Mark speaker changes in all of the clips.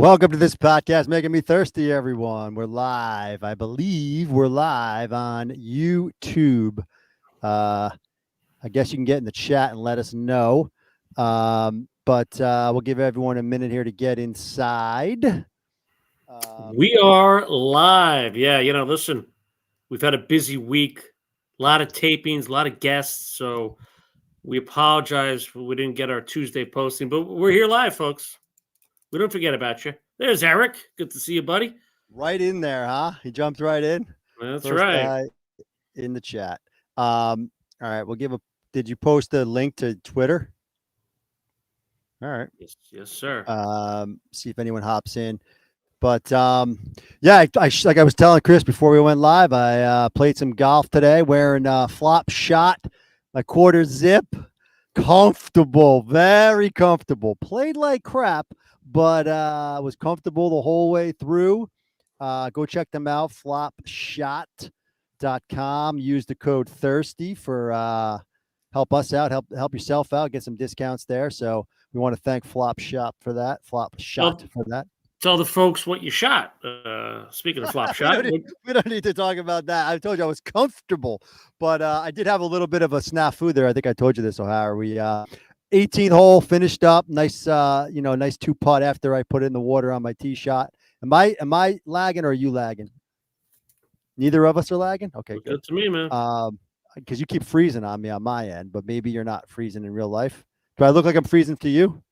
Speaker 1: Welcome to this podcast, Making Me Thirsty, everyone. We're live. I believe we're live on YouTube. I guess you can get in the chat and let us know. But we'll give everyone a minute here to get inside.
Speaker 2: We are live. Yeah, listen, we've had a busy week, a lot of tapings, a lot of guests. So we apologize we didn't get our Tuesday posting, but we're here live, folks. We don't forget about you. There's Eric. Good to see you, buddy.
Speaker 1: Right in there, huh? He jumped right in.
Speaker 2: That's
Speaker 1: First
Speaker 2: right.
Speaker 1: guy in the chat. All right, did you post a link to Twitter? All right.
Speaker 2: Yes, sir.
Speaker 1: See if anyone hops in. But yeah, like I was telling Chris before we went live, I played some golf today wearing flop shot, my quarter zip, comfortable, very comfortable. Played like crap, but was comfortable the whole way through. Go check them out, flopshot.com. Use the code THIRSTY for help us out, help yourself out, get some discounts there. So we want to thank Flop Shot for that.
Speaker 2: Tell the folks what you shot. Speaking of flop shot,
Speaker 1: we don't need to talk about that. I told you I was comfortable, but I did have a little bit of a snafu there. I think I told you this, O'Hara. We 18th hole finished up. Nice, nice 2-putt after I put it in the water on my tee shot. Am I lagging or are you lagging? Neither of us are lagging. Okay,
Speaker 2: good to me, man.
Speaker 1: Because you keep freezing on me on my end, but maybe you're not freezing in real life. Do I look like I'm freezing to you?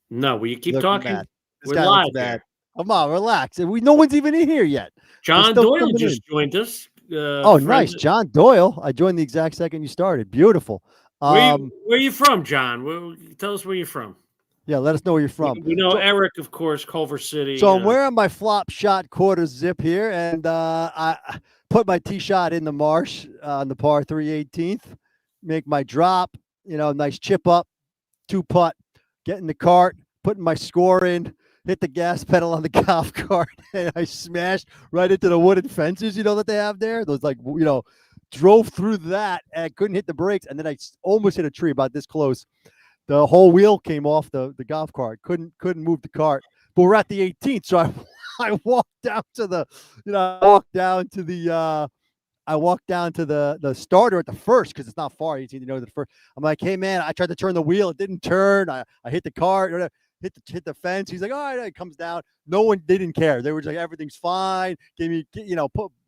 Speaker 2: No, will you keep talking?
Speaker 1: We're live. Come on, relax. No one's even in here yet.
Speaker 2: John Doyle just joined us.
Speaker 1: Nice. John Doyle. I joined the exact second you started. Beautiful.
Speaker 2: Where are you from, John? Tell us where you're from.
Speaker 1: Yeah, let us know where you're from.
Speaker 2: We know Eric, of course, Culver City.
Speaker 1: So I'm wearing my flop shot quarter zip here, and I put my tee shot in the marsh on the par 3 18th. Make my drop, nice chip up, 2-putt, get in the cart, putting my score in. Hit the gas pedal on the golf cart, and I smashed right into the wooden fences, that they have there. Those drove through that and couldn't hit the brakes, and then I almost hit a tree about this close. The whole wheel came off the golf cart. Couldn't move the cart. But we're at the 18th, so I walked down to the, I walked down to the starter at the first because it's not far. 18, the first. I'm like, hey man, I tried to turn the wheel, it didn't turn. I hit the cart. Hit the fence. He's like, all right, it comes down. No one, they didn't care. They were just like, everything's fine. Gave me,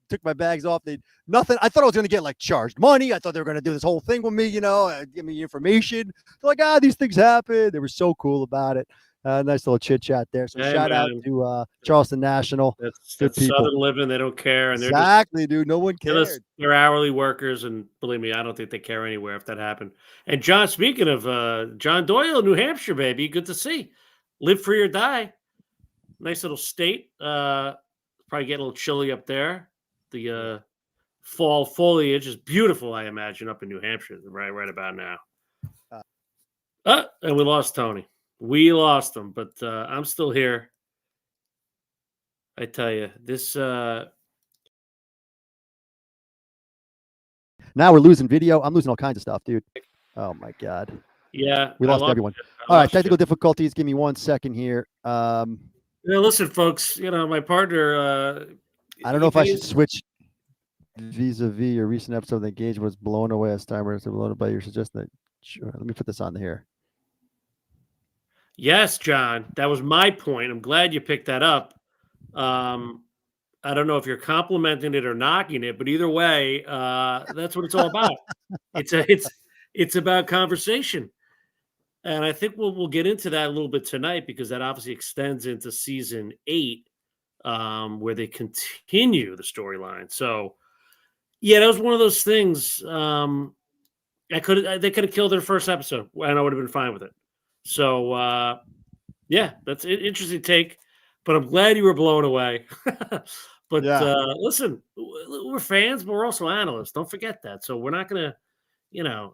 Speaker 1: took my bags off. Nothing. I thought I was going to get charged money. I thought they were going to do this whole thing with me, give me information. They're like, these things happen. They were so cool about it. Nice little chit chat there. So shout out to Charleston National.
Speaker 2: That's Southern living. They don't care. And
Speaker 1: exactly, dude. No one cares.
Speaker 2: They're hourly workers. And believe me, I don't think they care anywhere if that happened. And John, speaking of John Doyle, New Hampshire, baby, good to see. Live free or die. Nice little state. Probably getting a little chilly up there. The fall foliage is beautiful, I imagine, up in New Hampshire right about now. And we lost Tony. We lost him, but I'm still here. I tell you, this...
Speaker 1: Now we're losing video. I'm losing all kinds of stuff, dude. Oh, my God.
Speaker 2: Yeah.
Speaker 1: We lost everyone. All right, technical difficulties. Give me 1 second here.
Speaker 2: Listen, folks, my partner...
Speaker 1: I don't know if I should switch vis-a-vis your recent episode of The Engagement was blown away as time was blown by your suggestion. Sure, let me put this on here.
Speaker 2: Yes, John, that was my point. I'm glad you picked that up. I don't know if you're complimenting it or knocking it, but either way, that's what it's all about. It's about conversation. And I think we'll get into that a little bit tonight because that obviously extends into season 8, where they continue the storyline. So, yeah, that was one of those things. They could have killed their first episode, and I would have been fine with it. So, yeah, that's an interesting take. But I'm glad you were blown away. But listen, we're fans, but we're also analysts. Don't forget that. So we're not gonna, we're not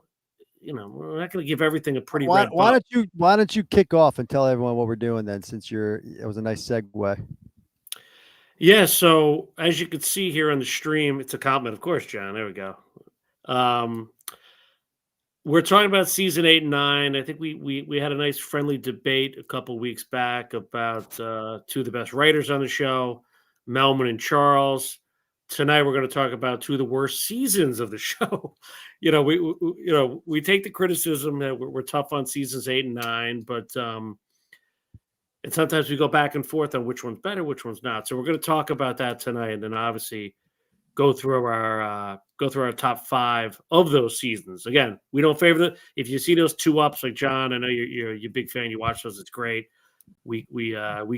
Speaker 2: going to give everything a pretty red
Speaker 1: button. Why don't you kick off and tell everyone what we're doing then, since it was a nice segue.
Speaker 2: Yeah, so as you can see here on the stream, it's a compliment, of course, John. There we go. we're talking about season 8 and 9. I think we had a nice friendly debate a couple weeks back about two of the best writers on the show, Melman and Charles. Tonight we're going to talk about two of the worst seasons of the show. We take the criticism that we're tough on seasons 8 and 9, but and sometimes we go back and forth on which one's better, which one's not. So we're going to talk about that tonight, and then obviously go through our top 5 of those seasons. Again, we don't favor the. If you see those 2-ups, like John, I know you're a big fan. You watch those; it's great. We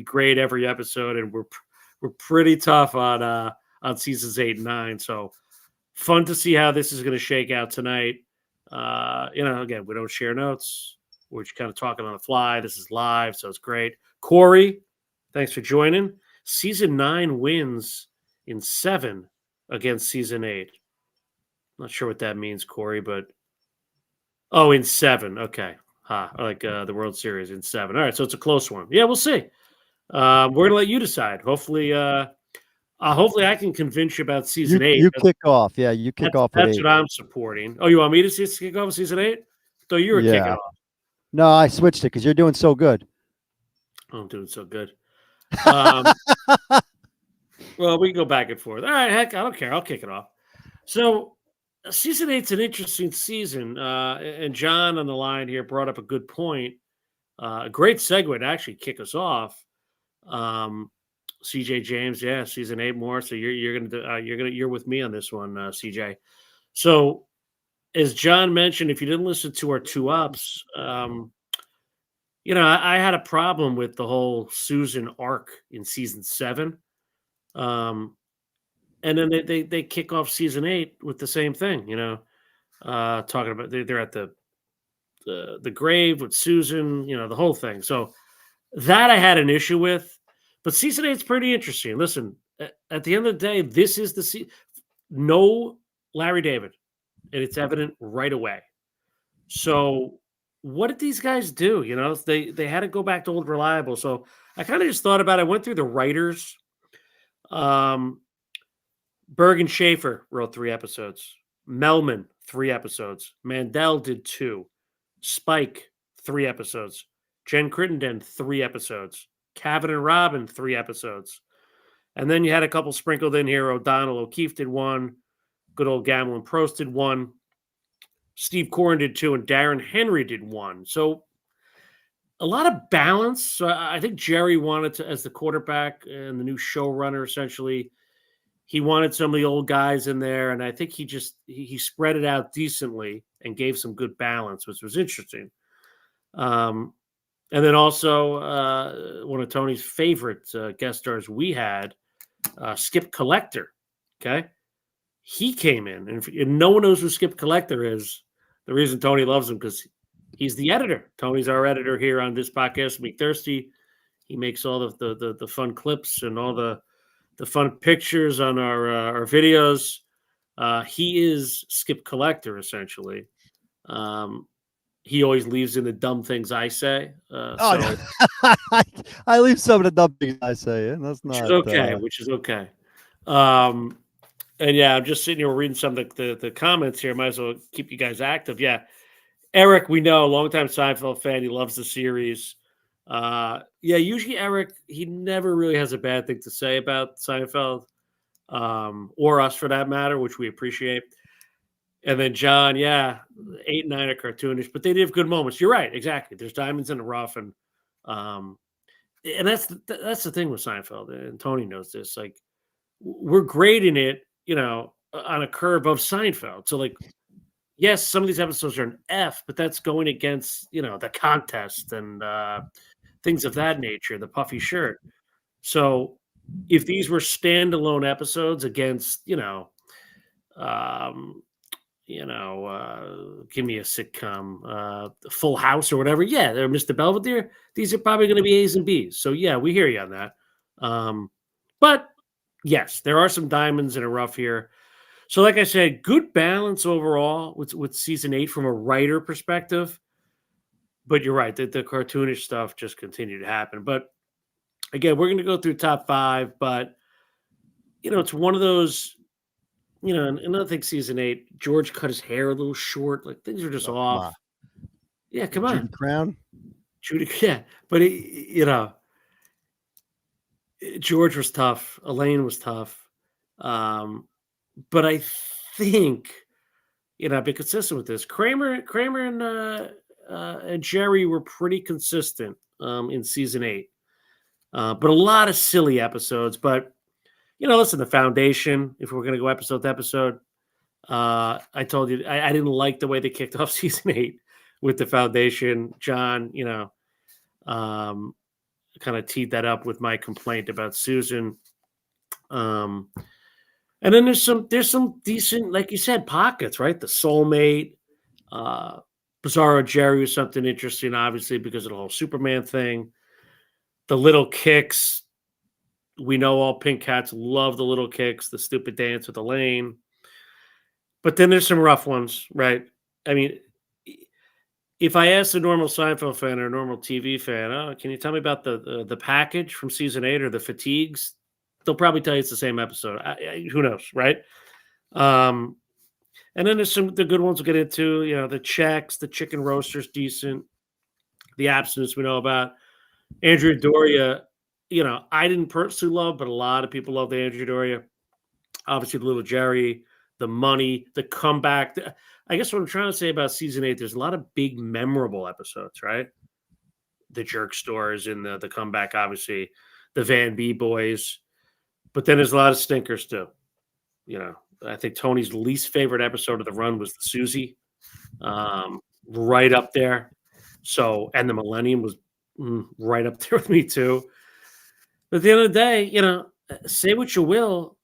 Speaker 2: grade every episode, and we're pretty tough on seasons 8 and 9. So fun to see how this is going to shake out tonight. Again, we don't share notes. We're just kind of talking on the fly. This is live, so it's great. Corey, thanks for joining. Season 9 wins in 7 against season 8. Not sure what that means, Corey, but in 7. Okay. Like the World Series in 7. All right, so it's a close one. Yeah, we'll see. We're gonna let you decide. Hopefully I can convince you about season 8.
Speaker 1: You kick off. Yeah, you kick off with
Speaker 2: That's
Speaker 1: 8.
Speaker 2: what I'm supporting. Oh, you want me to kick off with season 8? So you were kicking
Speaker 1: Yeah.
Speaker 2: off.
Speaker 1: No, I switched it because you're doing so good.
Speaker 2: Oh, I'm doing so good. Well, we can go back and forth. All right, heck, I don't care. I'll kick it off. So season 8's an interesting season. And John on the line here brought up a good point. A great segue to actually kick us off. CJ James, yeah, season 8 more. So you're with me on this one, CJ. So as John mentioned, if you didn't listen to our 2-ups, I had a problem with the whole Susan arc in season 7. And then they kick off season 8 with the same thing, talking about they're at the grave with Susan, the whole thing. So that I had an issue with, but season 8's pretty interesting. Listen, at the end of the day, this is no Larry David, and it's evident right away. So what did these guys do? They had to go back to old reliable. So I kind of just thought about it. I went through the writers. Berg and Schaefer wrote 3 episodes. Melman, 3 episodes. Mandel did 2. Spike, 3 episodes. Jen Crittenden, 3 episodes. Cavan and Robin, 3 episodes. And then you had a couple sprinkled in here. O'Donnell O'Keefe did 1. Good old Gamble and Prost did 1. Steve Corrin did 2. And Darren Henry did 1. So a lot of balance. So I think Jerry wanted to, as the quarterback and the new showrunner, essentially, he wanted some of the old guys in there, and I think he spread it out decently and gave some good balance, which was interesting. And then also one of Tony's favorite guest stars we had, Skip Collector. Okay, he came in, and no one knows who Skip Collector is. The reason Tony loves him because he's the editor. Tony's our editor here on this podcast. Be Thirsty. He makes all the fun clips and all the fun pictures on our videos. He is Skip Collector, essentially. He always leaves in the dumb things I say.
Speaker 1: No. I leave some of the dumb things I say, and that's not
Speaker 2: which is okay. And yeah, I'm just sitting here reading some of the comments here. Might as well keep you guys active. Yeah, Eric, we know, longtime Seinfeld fan. He loves the series. Usually Eric, he never really has a bad thing to say about Seinfeld, or us for that matter, which we appreciate. And then John, 8 and 9 are cartoonish, but they did have good moments. You're right, exactly. There's diamonds in the rough, and that's the thing with Seinfeld, and Tony knows this. Like, we're grading it, on a curve of Seinfeld. So, like, yes, some of these episodes are an F, but that's going against, the contest and things of that nature, the puffy shirt. So if these were standalone episodes against, give me a sitcom, Full House or whatever. Yeah, they're Mr. Belvedere. These are probably going to be A's and B's. So yeah, we hear you on that. But yes, there are some diamonds in a rough here. So like I said, good balance overall with season 8 from a writer perspective. But you're right, the cartoonish stuff just continued to happen. But again, we're going to go through top 5, but it's one of those and another thing, season 8, George cut his hair a little short. Like things are just
Speaker 1: Oh, come on.
Speaker 2: off. Yeah, come
Speaker 1: Judy
Speaker 2: on,
Speaker 1: Crown.
Speaker 2: Judy. Yeah, but George was tough. Elaine was tough. Um, but I think I've been consistent with this. Kramer, and Jerry were pretty consistent in season 8, but a lot of silly episodes. But listen, the foundation. If we're going to go episode to episode, I told you I didn't like the way they kicked off season 8 with the foundation. John, um, kind of teed that up with my complaint about Susan. Um, and then there's some decent, like you said, pockets, right? The soulmate, uh, Bizarro Jerry was something interesting, obviously, because of the whole Superman thing. The little kicks, we know all pink cats love the little kicks, the stupid dance with Elaine. But then there's some rough ones, right? I mean, if I ask a normal Seinfeld fan or a normal TV fan, oh, can you tell me about the package from season 8 or the fatigues? They'll probably tell you it's the same episode. Who knows, right? Um, and then there's the good ones we'll get into. The checks, the chicken roasters, decent. The abstinence we know about. Andrea Doria, I didn't personally love, but a lot of people love the Andrea Doria. Obviously, the little Jerry, the money, the comeback. I guess what I'm trying to say about season 8, there's a lot of big, memorable episodes, right? The jerk stores and the comeback, obviously, the Van B boys. But then there's a lot of stinkers too. I think Tony's least favorite episode of the run was the Susie, right up there. So, and the Millennium was right up there with me too. But at the end of the day, say what you will.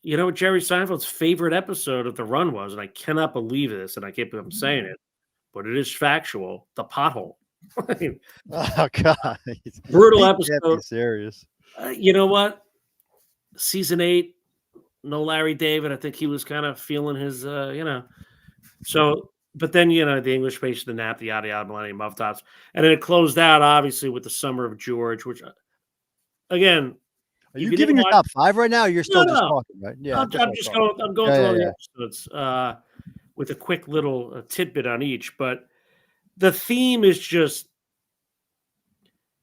Speaker 2: You know what Jerry Seinfeld's favorite episode of the run was, and I cannot believe this, and I can't believe I'm saying it, but it is factual. The pothole. I mean,
Speaker 1: Oh God,
Speaker 2: brutal
Speaker 1: he can't be
Speaker 2: episode.
Speaker 1: serious.
Speaker 2: You know what? Season 8, no Larry David. I think he was kind of feeling his, So, but then the English Patient, the Nap, the yada yada, Millennium Muff Tops, and then it closed out obviously with the Summer of George, which again,
Speaker 1: Are you giving your top 5 right now? Or you're still just talking, right? Yeah,
Speaker 2: I'm just going. I'm going
Speaker 1: Yeah,
Speaker 2: through all
Speaker 1: yeah,
Speaker 2: the episodes with a quick little tidbit on each, but the theme is just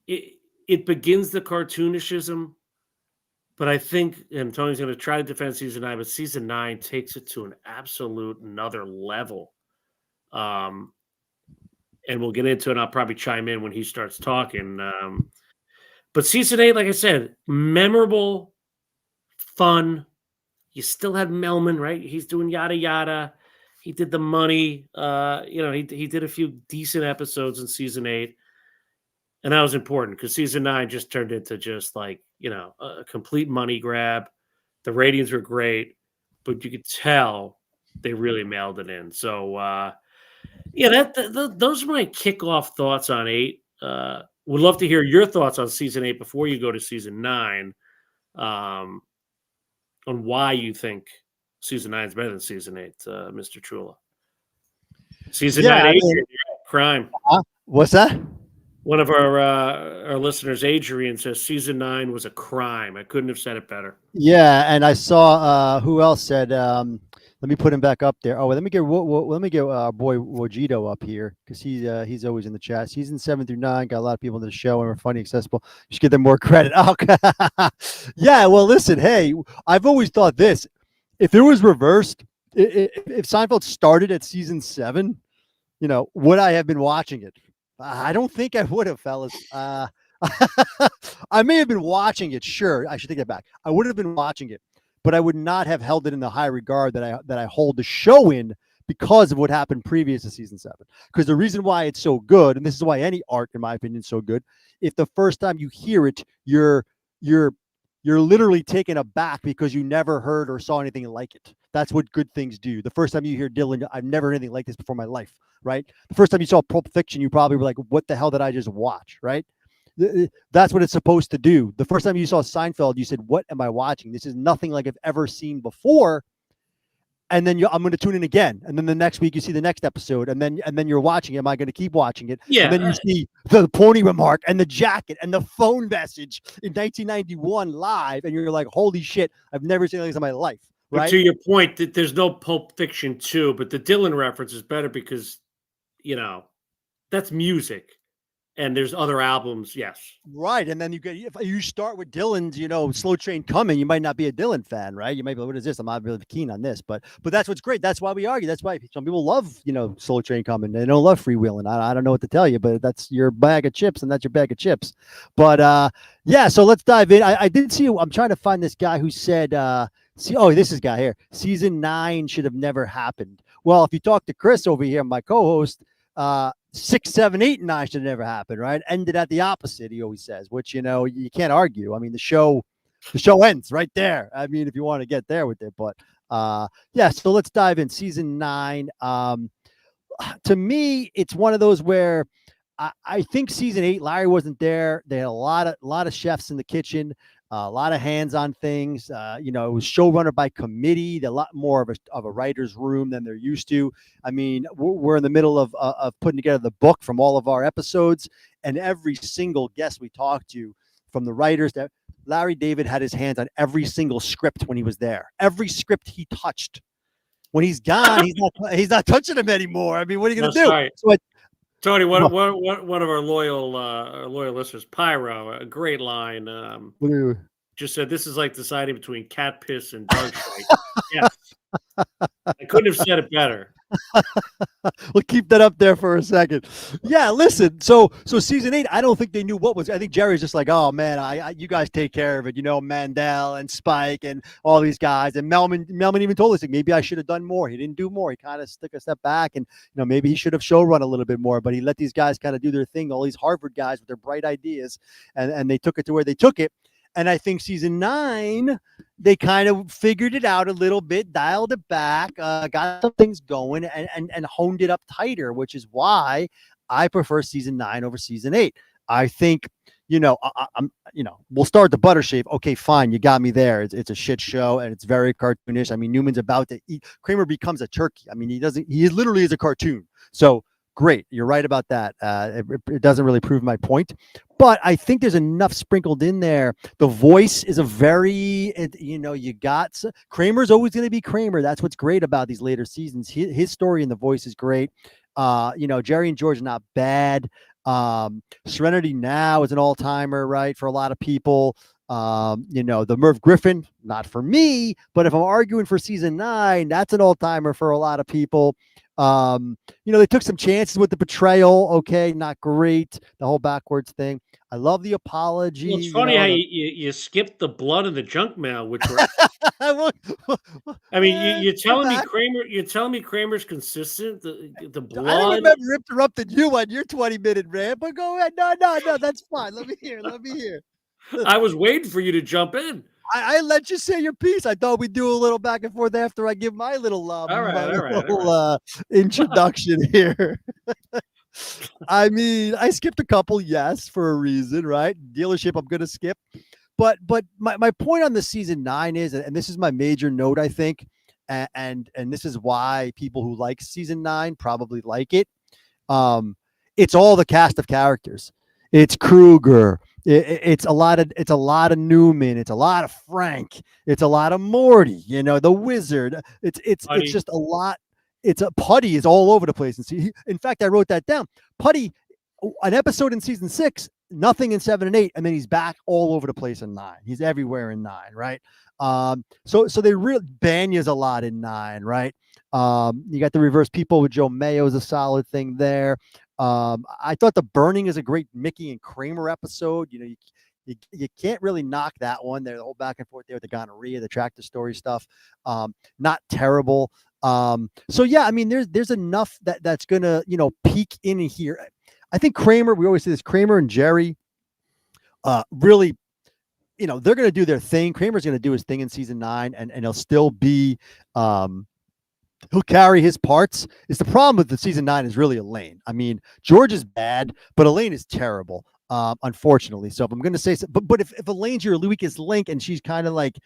Speaker 2: it begins the cartoonishism, but I think, and Tony's going to try to defend season 9, but season 9 takes it to an absolute another level. And we'll get into it. And I'll probably chime in when he starts talking. But season 8, like I said, memorable, fun. You still had Melman, right? He's doing yada yada. He did the money. He did a few decent episodes in season 8. And that was important because season 9 just turned into just like, a complete money grab. The ratings were great, but you could tell they really mailed it in. So, those are my kickoff thoughts on 8. Would love to hear your thoughts on season 8 before you go to season 9, on why you think season 9 is better than season 8, Mr. Trula. Season 9, Adrian, crime.
Speaker 1: What's that?
Speaker 2: One of our listeners, Adrian, says season 9 was a crime. I couldn't have said it better.
Speaker 1: Yeah, and I saw who else said. Let me put him back up there. Oh, let me get boy Wojito up here because he's always in the chat. Season 7 through 9 got a lot of people in the show and we're funny, accessible. You should give them more credit. Okay. Yeah. Well, listen. Hey, I've always thought this: if it was reversed, if Seinfeld started at season 7, would I have been watching it? I don't think I would have, fellas. I may have been watching it. Sure, I should take that back. I would have been watching it, but I would not have held it in the high regard that I hold the show in because of what happened previous to season 7. Because the reason why it's so good, and this is why any art, in my opinion, is so good, if the first time you hear it, you're literally taken aback because you never heard or saw anything like it. That's what good things do. The first time you hear Dylan, I've never heard anything like this before in my life, right? The first time you saw Pulp Fiction, you probably were like, what the hell did I just watch, right? That's what it's supposed to do. The first time you saw Seinfeld, you said, what am I watching? This is nothing like I've ever seen before. And then I'm going to tune in again. And then the next week you see the next episode. And then you're watching it. Am I going to keep watching it?
Speaker 2: Yeah.
Speaker 1: And then you see the pony remark and the jacket and the phone message in 1991 live. And you're like, holy shit, I've never seen this in my life.
Speaker 2: But
Speaker 1: right?
Speaker 2: to your point, that there's no Pulp Fiction 2, but the Dylan reference is better because, you know, that's music, and there's other albums, yes.
Speaker 1: Right, and then if you start with Dylan's, Slow Train Coming, you might not be a Dylan fan, right? You might be like, "What is this? I'm not really keen on this," but that's what's great. That's why we argue. That's why some people love, Slow Train Coming. They don't love Freewheeling. I don't know what to tell you, but that's your bag of chips, and that's your bag of chips. But yeah, so let's dive in. I did see. I'm trying to find this guy who said, this is guy here. Season 9 should have never happened. Well, if you talk to Chris over here, my co-host, 6, 7, 8, and 9 should never happen, right? Ended at the opposite, he always says, which you can't argue. I mean, the show ends right there. I mean, if you want to get there with it, but yeah. So let's dive in. Season 9. To me, it's one of those where I think season 8, Larry wasn't there. They had a lot of chefs in the kitchen, a lot of hands on things. It was showrunner by committee, a lot more of a writer's room than they're used to. I mean, we're in the middle of putting together the book from all of our episodes, and every single guest we talked to, from the writers, that Larry David had his hands on every single script when he was there. Every script he touched. When he's gone, he's not touching them anymore. I mean, what are you going to
Speaker 2: That's
Speaker 1: do?
Speaker 2: right.
Speaker 1: So
Speaker 2: Tony, one of our loyal listeners, Pyro, a great line, just said, "This is like deciding between cat piss and dog shite." Yes. I couldn't have said it better.
Speaker 1: We'll keep that up there for a second. Yeah, listen. So season 8, I don't think they knew what was. I think Jerry's just like, oh man, you guys take care of it. Mandel and Spike and all these guys. And Melman even told us, like, maybe I should have done more. He didn't do more. He kind of took a step back, and maybe he should have showrun a little bit more. But he let these guys kind of do their thing. All these Harvard guys with their bright ideas, and they took it to where they took it. And I think season 9, they kind of figured it out a little bit, dialed it back, got some things going, and honed it up tighter, which is why I prefer season 9 over season 8. I think, we'll start the butter shave. Okay, fine, you got me there. It's a shit show, and it's very cartoonish. I mean, Newman's about to eat. Kramer becomes a turkey. I mean, he literally is a cartoon. So great, you're right about that. It doesn't really prove my point. But I think there's enough sprinkled in there. The voice is you got Kramer's always going to be Kramer. That's what's great about these later seasons. His story and the voice is great. Jerry and George are not bad. Serenity Now is an all timer, right? For a lot of people. The Merv Griffin, not for me, but if I'm arguing for season 9, that's an all timer for a lot of people. They took some chances with the betrayal. Okay, not great. The whole backwards thing. I love the apology.
Speaker 2: Well, it's funny how you skipped the blood and the junk mail, which were. I mean, you're telling me Kramer. You're telling me Kramer's consistent. The blood.
Speaker 1: I don't remember interrupting you on your 20-minute rant, but go ahead. No, that's fine. Let me hear.
Speaker 2: I was waiting for you to jump in.
Speaker 1: I let you say your piece. I thought we'd do a little back and forth after I give my little
Speaker 2: All right.
Speaker 1: Introduction here. I mean, I skipped a couple, yes, for a reason, right? Dealership, I'm going to skip. But my point on the season 9 is, and this is my major note, I think, and this is why people who like season 9 probably like it. It's all the cast of characters. It's Kruger. It's a lot of Newman. It's a lot of Frank. It's a lot of Morty. The Wizard. It's just a lot. It's a Putty is all over the place. And in fact, I wrote that down. Putty, an episode in season 6, nothing in 7 and 8, and then he's back all over the place in 9. He's everywhere in 9, right? So they really Banya's a lot in 9, right? You got the reverse people with Joe Mayo is a solid thing there. I thought the burning is a great Mickey and Kramer episode. You can't really knock that one. They're the whole back and forth there with the gonorrhea, the tractor story stuff. Not terrible. So yeah, I mean, there's enough that's gonna peek in here. I think Kramer. We always say this. Kramer and Jerry, really, they're gonna do their thing. Kramer's gonna do his thing in season 9, and he'll still be. He'll carry his parts. It's the problem with the season 9 is really Elaine. I mean, George is bad, but Elaine is terrible. Unfortunately. So if I'm going to say, but if Elaine's your weakest link and she's kind of like,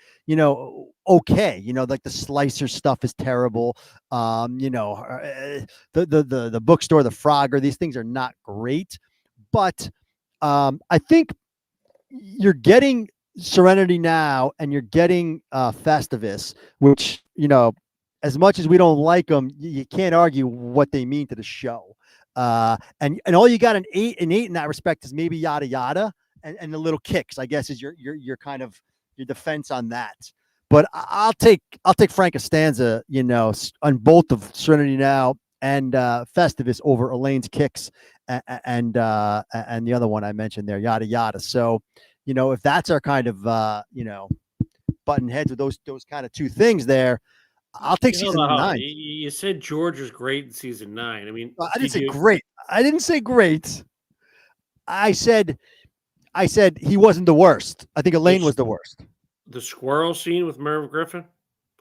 Speaker 1: okay, like the Slicer stuff is terrible. The bookstore, the Frogger, these things are not great, but I think you're getting Serenity Now, and you're getting Festivus, which, as much as we don't like them, you can't argue what they mean to the show. And all you got an eight in that respect is maybe Yada Yada and the little kicks, I guess, is your kind of your defense on that. But I'll take Frank Costanza, on both of Serenity Now and Festivus over Elaine's kicks and the other one I mentioned there, Yada Yada. So, if that's our kind of button heads with those kind of two things there, I'll take
Speaker 2: Hold on,
Speaker 1: season
Speaker 2: hold on.
Speaker 1: 9.
Speaker 2: You said George was great in season 9. I mean,
Speaker 1: I didn't
Speaker 2: did
Speaker 1: say
Speaker 2: you
Speaker 1: great. I didn't say great. I said he wasn't the worst. I think Elaine
Speaker 2: the,
Speaker 1: was the worst.
Speaker 2: the squirrel scene with Merv Griffin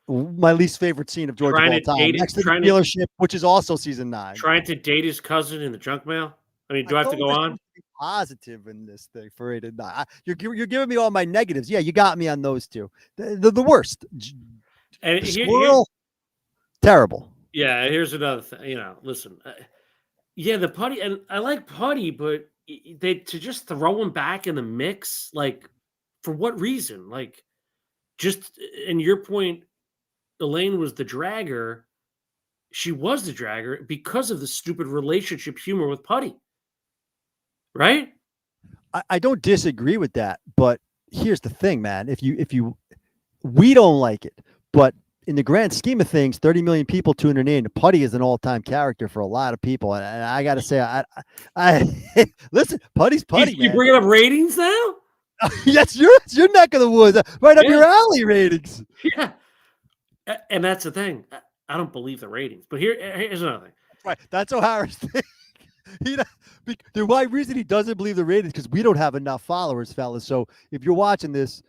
Speaker 1: My least favorite scene of George of
Speaker 2: trying
Speaker 1: all
Speaker 2: to
Speaker 1: time,
Speaker 2: date
Speaker 1: next
Speaker 2: it,
Speaker 1: to the dealership, which is also season 9.
Speaker 2: trying to date his cousin in the junk mail? I mean,
Speaker 1: I
Speaker 2: do I have to
Speaker 1: thought we
Speaker 2: go
Speaker 1: were
Speaker 2: on?
Speaker 1: supposed to be positive in this thing for 8 and 9. You're giving me all my negatives. Yeah, you got me on those two. The worst.
Speaker 2: And
Speaker 1: The
Speaker 2: here,
Speaker 1: squirrel, terrible.
Speaker 2: yeah, here's another thing. Listen, yeah, the putty, and I like putty, but they to just throw him back in the mix, like for what reason? Like, just and your point, Elaine was the dragger. She was the dragger because of the stupid relationship humor with Putty, right?
Speaker 1: I don't disagree with that, but here's the thing, man. If you we don't like it, but in the grand scheme of things, 30 million people tuning in. Putty is an all-time character for a lot of people, and I got to say, I listen. Putty's Putty,
Speaker 2: You
Speaker 1: man.
Speaker 2: bringing up ratings now?
Speaker 1: Yes, it's your neck of the woods, right up
Speaker 2: Yeah,
Speaker 1: your alley. Ratings.
Speaker 2: yeah. And that's the thing. I don't believe the ratings, but here's another thing.
Speaker 1: Right. That's O'Hara's thing. The why reason he doesn't believe the ratings because we don't have enough followers, fellas. So if you're watching this,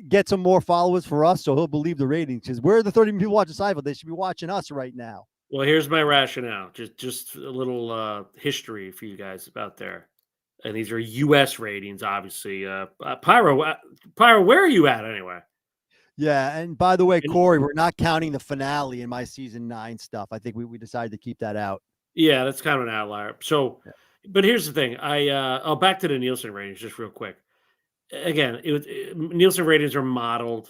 Speaker 1: get some more followers for us, so he'll believe the ratings. Because we're the 30 million people watching Seinfeld. They should be watching us right now.
Speaker 2: Well, here's my rationale. Just a little history for you guys out there. And these are U.S. ratings, obviously. Pyro, where are you at anyway?
Speaker 1: Yeah, and by the way,
Speaker 2: And
Speaker 1: Corey, we're not counting the finale in my season 9 stuff. I think we decided to keep that out.
Speaker 2: yeah, that's kind of an outlier. So,
Speaker 1: Yeah.
Speaker 2: but here's the thing. Back to the Nielsen ratings, just real quick. Again, Nielsen ratings are modeled.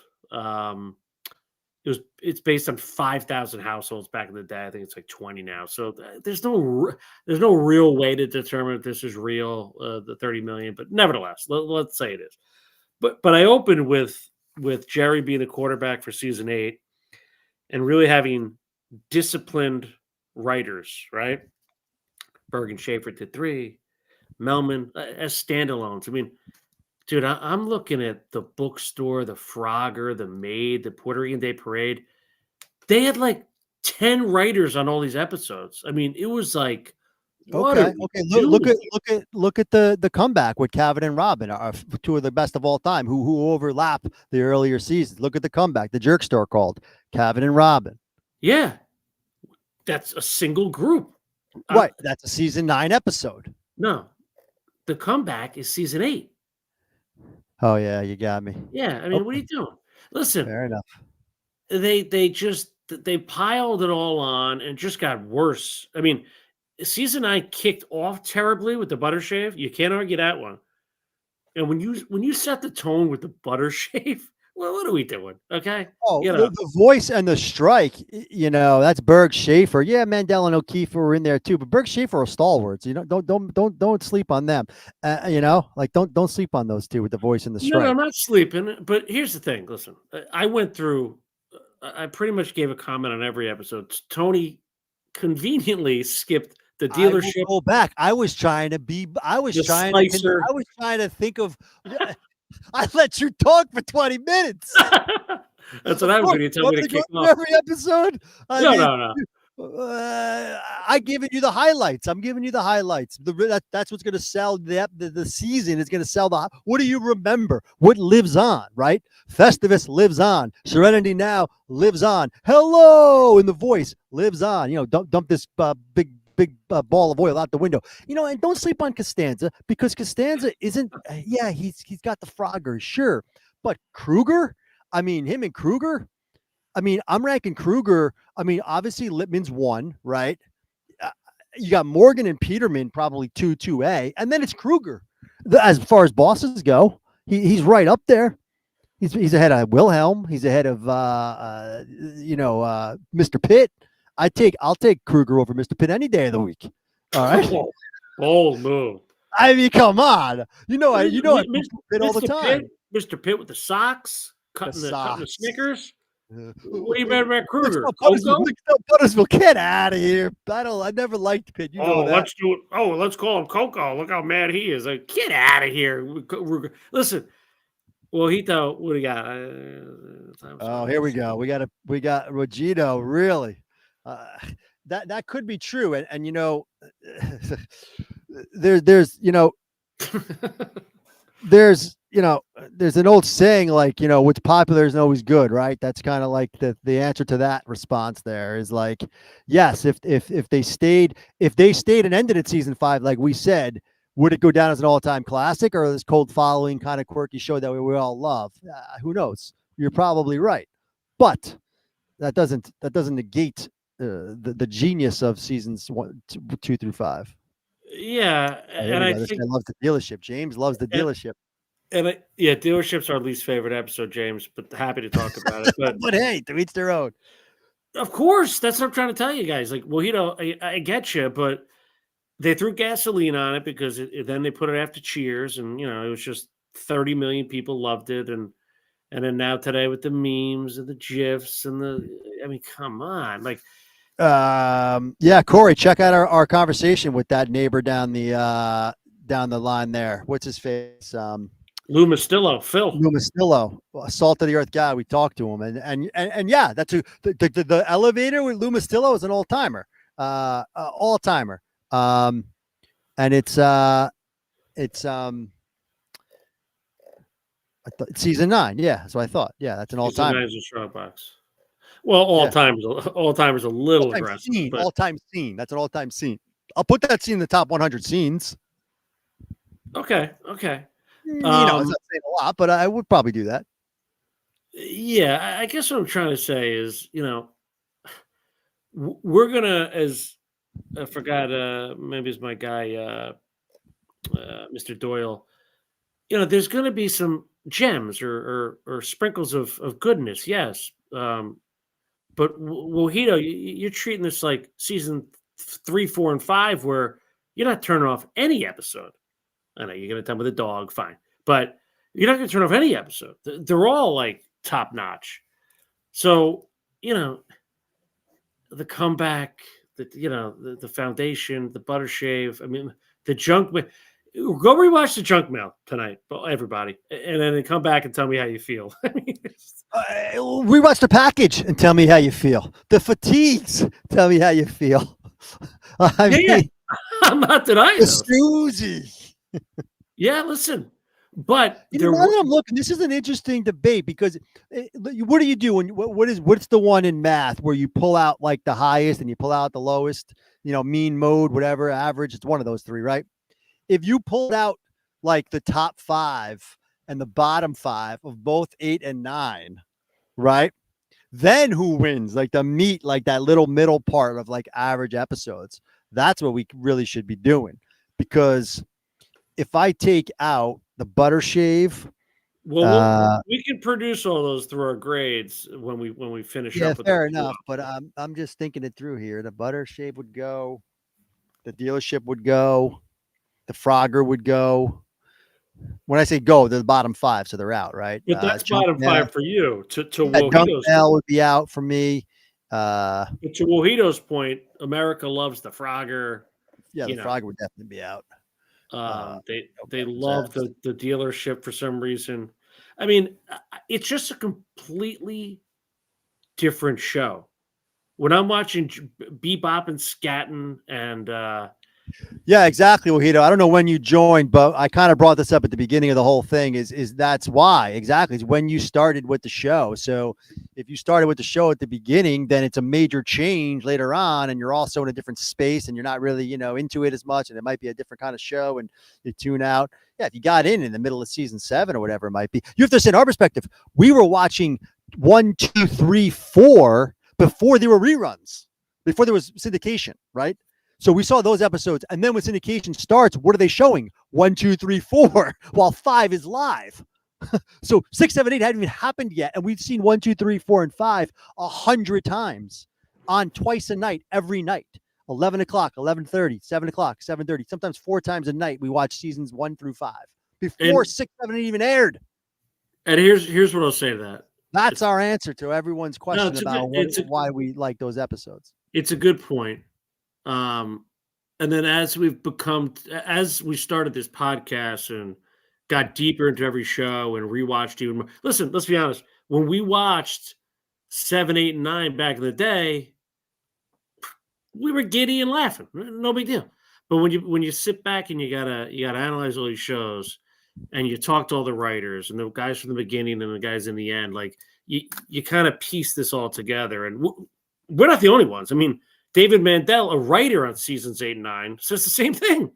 Speaker 2: It's based on 5,000 households back in the day. I think it's like 20 now. So there's no real way to determine if this is real, the 30 million. But nevertheless, let's say it is. But I opened with Jerry being the quarterback for season 8 and really having disciplined writers, right? Berg and Schaefer did 3, Melman as standalones. I mean, dude, I'm looking at the bookstore, the Frogger, the Maid, the Puerto Rican Day Parade. They had like 10 writers on all these episodes. I mean, it was like, what are
Speaker 1: Okay.
Speaker 2: we
Speaker 1: Okay. Look
Speaker 2: doing?
Speaker 1: at the comeback with Kevin and Robin, are two of the best of all time, who overlap the earlier seasons. Look at the comeback. The Jerk Store called Kevin and Robin.
Speaker 2: Yeah, that's a single group.
Speaker 1: Right. That's a season 9 episode.
Speaker 2: No, the comeback is season 8.
Speaker 1: Oh yeah, you got me.
Speaker 2: Yeah, I mean, what are
Speaker 1: Okay.
Speaker 2: you doing? Listen,
Speaker 1: Fair enough.
Speaker 2: they piled it all on and it just got worse. I mean, season 9 kicked off terribly with the butter shave. You can't argue that one. And when you set the tone with the butter shave, well, what are we doing? Okay,
Speaker 1: Oh,
Speaker 2: you know,
Speaker 1: the voice and the strike, that's Berg Schaefer. Yeah, Mandel and O'Keefe were in there too, but Berg Schaefer are stalwarts. Don't sleep on them. Like don't sleep on those two with the voice and the
Speaker 2: no, I'm
Speaker 1: strike.
Speaker 2: not sleeping. But here's the thing. Listen, I went through. I pretty much gave a comment on every episode. Tony conveniently skipped the
Speaker 1: I will
Speaker 2: dealership,
Speaker 1: go back. I was trying to be. I was
Speaker 2: the
Speaker 1: trying to.
Speaker 2: slicer.
Speaker 1: I was trying to think of. I let you talk for 20 minutes.
Speaker 2: That's what
Speaker 1: Of
Speaker 2: happens
Speaker 1: course,
Speaker 2: when you tell
Speaker 1: want
Speaker 2: me
Speaker 1: me
Speaker 2: to
Speaker 1: to go
Speaker 2: kick
Speaker 1: through
Speaker 2: off.
Speaker 1: every episode. I
Speaker 2: No,
Speaker 1: mean,
Speaker 2: no, no.
Speaker 1: I giving you the highlights. I'm giving you the highlights. That's what's going to sell the season. Is going to sell the. What do you remember? What lives on, right? Festivus lives on. Serenity Now lives on. Hello, in the voice lives on. Dump this big ball of oil out the window. And don't sleep on Costanza because Costanza isn't. Yeah, he's got the Frogger, sure, but Kruger. I mean, him and Kruger. I mean, I'm ranking Kruger. I mean, obviously Lippman's 1, right? Uh, you got Morgan and Peterman probably 2A, and then it's Kruger. As far as bosses go, he's right up there. He's ahead of Wilhelm. He's ahead of Mr. Pitt. I'll take Kruger over Mr. Pitt any day of the week. All right.
Speaker 2: Bold move.
Speaker 1: I mean, come on. I
Speaker 2: Mr.
Speaker 1: Pitt all the time.
Speaker 2: Mr. Pitt with the socks, cutting the Snickers. What do you mean about Kruger?
Speaker 1: Buttersville, get out of here. I never liked Pitt. You know that.
Speaker 2: Let's do it. Oh, let's call him Coco. Look how mad he is. Like, get out of here. Listen. Well, Hito, what do you got?
Speaker 1: Here we go. We got Rogito. Really, that could be true. And there's there's an old saying like, what's popular isn't always good, right? That's kind of like the answer to that response there is like, yes, if they stayed and ended at season 5, like we said, would it go down as an all-time classic or this cold following kind of quirky show that we all love? Who knows? You're probably right, but that doesn't negate the genius of seasons 1, 2 through 5.
Speaker 2: Yeah, and I think
Speaker 1: I love the dealership. James loves the dealership.
Speaker 2: Dealership's our least favorite episode, James, but happy to talk about it.
Speaker 1: But hey, to each their own.
Speaker 2: Of course, that's what I'm trying to tell you guys. Like, well, I get you, but they threw gasoline on it because then they put it after Cheers, and it was just 30 million people loved it, and then now today with the memes and the gifs and come on, like.
Speaker 1: Corey, check out our conversation with that neighbor down the line there. What's his face?
Speaker 2: Lou Mastillo, Phil.
Speaker 1: Lou Mastillo, salt of the earth guy. We talked to him, and yeah, that's who the elevator with Lou Mastillo is an all timer, and it's season 9. Yeah, that's what I thought. Yeah, that's an all timer.
Speaker 2: Season 9 is a strong box. Well, all time is a little aggressive.
Speaker 1: All time scene. That's an all time scene. I'll put that scene in the top 100 scenes.
Speaker 2: Okay.
Speaker 1: It's not saying a lot, but I would probably do that.
Speaker 2: Yeah, I guess what I'm trying to say is, we're gonna, as I forgot, maybe it's my guy, Mr. Doyle. There's gonna be some gems or sprinkles of goodness, yes. But Wojito, you're treating this like season 3, 4, and 5, where you're not turning off any episode. I know you're going to tell me the dog, fine, but you're not going to turn off any episode. They're all like top notch. So the comeback, the foundation, the butter shave. I mean, the junk. Go rewatch the junk mail tonight, everybody, and then come back and tell me how you feel.
Speaker 1: Rewatch the package and tell me how you feel. The fatigues, tell me how you feel.
Speaker 2: I'm not denying
Speaker 1: the snoozy.
Speaker 2: Yeah, listen, but
Speaker 1: I'm looking. This is an interesting debate because what do you do when what's the one in math where you pull out like the highest and you pull out the lowest? Mean, mode, whatever, average. It's one of those 3, right? If you pulled out like the top 5 and the bottom 5 of both 8 and 9, right? Then who wins? Like the meat, like that little middle part of like average episodes. That's what we really should be doing. Because if I take out the butter shave,
Speaker 2: we can produce all those through our grades when we finish up.
Speaker 1: Yeah, fair enough. But I'm just thinking it through here. The butter shave would go, the dealership would go, the Frogger would go. When I say go, they're the bottom 5, so they're out, right?
Speaker 2: But that's bottom 5 for you. To
Speaker 1: Wojito's would be out for me.
Speaker 2: To Wojito's point, America loves the Frogger.
Speaker 1: Yeah, the Frogger would definitely be out.
Speaker 2: They love the dealership for some reason. I mean, it's just a completely different show. When I'm watching Bebop and Scatting and
Speaker 1: yeah, exactly, Wojito. I don't know when you joined, but I kind of brought this up at the beginning of the whole thing. Is that's why exactly? It's when you started with the show. So if you started with the show at the beginning, then it's a major change later on, and you're also in a different space, and you're not really into it as much, and it might be a different kind of show, and you tune out. Yeah, if you got in the middle of season 7 or whatever it might be, you have to say, in our perspective, we were watching 1, 2, 3, 4 before there were reruns, before there was syndication, right? So we saw those episodes, and then when syndication starts, what are they showing? 1, 2, 3, 4, while 5 is live. So 6, 7, 8 hadn't even happened yet, and we've seen 1, 2, 3, 4, and 5 100 times on twice a night, every night. 11 o'clock, 11:30, 7 o'clock, 7:30. Sometimes 4 times a night. We watch seasons 1 through 5 before
Speaker 2: And
Speaker 1: 6, 7, 8 even aired.
Speaker 2: here's what I'll say to that.
Speaker 1: That's
Speaker 2: It's
Speaker 1: our answer to everyone's
Speaker 2: no,
Speaker 1: question about why we like those episodes.
Speaker 2: it's a good point. And then as we started this podcast and got deeper into every show and rewatched even more. Listen, let's be honest. When we watched 7, 8, and 9 back in the day, we were giddy and laughing. No big deal. But when you sit back and you gotta analyze all these shows and you talk to all the writers and the guys from the beginning and the guys in the end, like you kind of piece this all together. And we're not the only ones. I mean, David Mandel, a writer on seasons 8 and 9, says the same thing.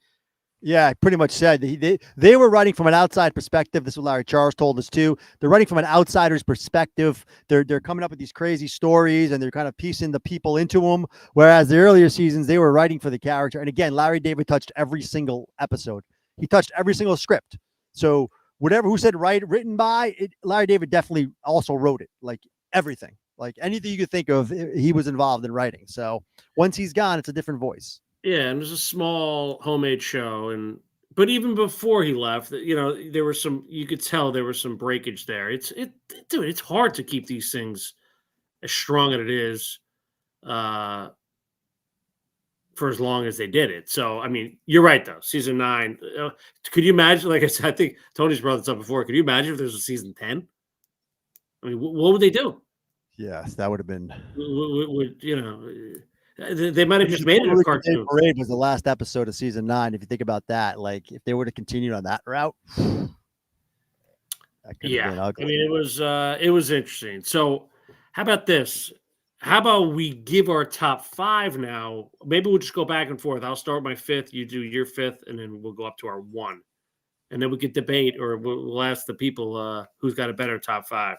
Speaker 1: Yeah, I pretty much said they were writing from an outside perspective. This is what Larry Charles told us too. They're writing from an outsider's perspective. They're coming up with these crazy stories and they're kind of piecing the people into them. Whereas the earlier seasons, they were writing for the character. And again, Larry David touched every single episode. He touched every single script. So who said written by it, Larry David definitely also wrote it. Like everything, like anything you could think of, he was involved in writing. So once he's gone, it's a different voice.
Speaker 2: Yeah, and it was a small homemade show, but even before he left, there was you could tell there was some breakage there. Dude, it's hard to keep these things as strong as it is for as long as they did it. So, I mean, you're right though. Season 9, could you imagine? Like I said, I think Tony's brought this up before. Could you imagine if there's a season 10? I mean, what would they do?
Speaker 1: Yes, that would have been.
Speaker 2: They might have just made it a cartoon.
Speaker 1: Parade was the last episode of season 9. If you think about that, like if they would have continued on that route, that could have been ugly.
Speaker 2: I mean, it was interesting. So, how about this? How about we give our top 5 now? Maybe we'll just go back and forth. I'll start my 5th, you do your 5th, and then we'll go up to our 1, and then we could debate, or we'll ask the people who's got a better top 5.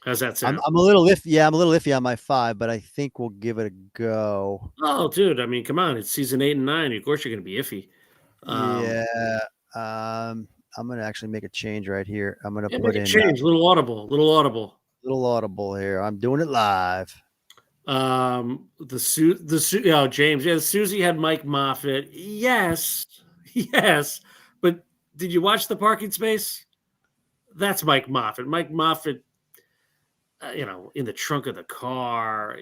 Speaker 2: How's that sound?
Speaker 1: I'm a little iffy. Yeah, I'm a little iffy on my 5, but I think we'll give it a go.
Speaker 2: Oh, dude! I mean, come on! It's season 8 and 9. Of course, you're going to be iffy.
Speaker 1: Yeah. I'm going to actually make a change right here. I'm going to put in
Speaker 2: change. Little audible.
Speaker 1: here. I'm doing it live.
Speaker 2: James. Yeah, Susie had Mike Moffat. Yes. But did you watch The Parking Space? That's Mike Moffat. Mike Moffat. In the trunk of the car,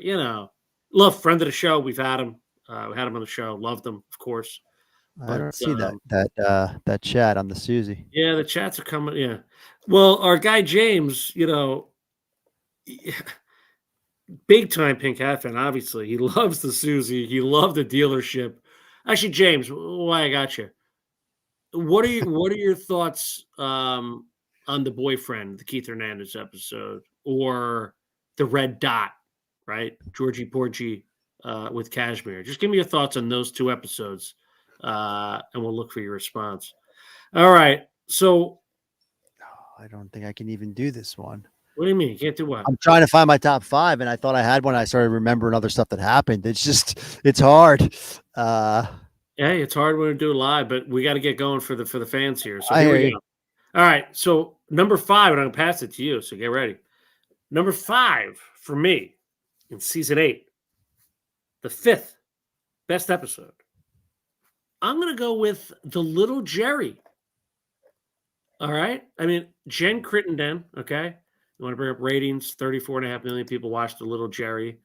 Speaker 2: love, friend of the show. We've had him. We had him on the show. Loved him, of course.
Speaker 1: I don't see that chat on the Susie.
Speaker 2: Yeah, the chats are coming. Yeah. Well, our guy James, big time Pink Hat fan. Obviously, he loves the Susie. He loved the dealership. Actually, James, why I got you? What are your thoughts on The Boyfriend, the Keith Hernandez episode? Or the Red Dot, right? Georgie Porgy with Kashmir. Just give me your thoughts on those 2 episodes, and we'll look for your response. All right. So
Speaker 1: I don't think I can even do this one.
Speaker 2: What do you mean? You can't do what?
Speaker 1: I'm trying to find my top 5, and I thought I had one. I started remembering other stuff that happened. It's hard.
Speaker 2: Yeah, it's hard when we do it live, but we got to get going for the fans here. So
Speaker 1: here we
Speaker 2: go. All right. So number 5, and I'm gonna pass it to you. So get ready. Number 5 for me in season 8, the 5th best episode. I'm going to go with The Little Jerry. All right. I mean, Jen Crittenden. Okay. You want to bring up ratings? 34.5 million people watched The Little Jerry.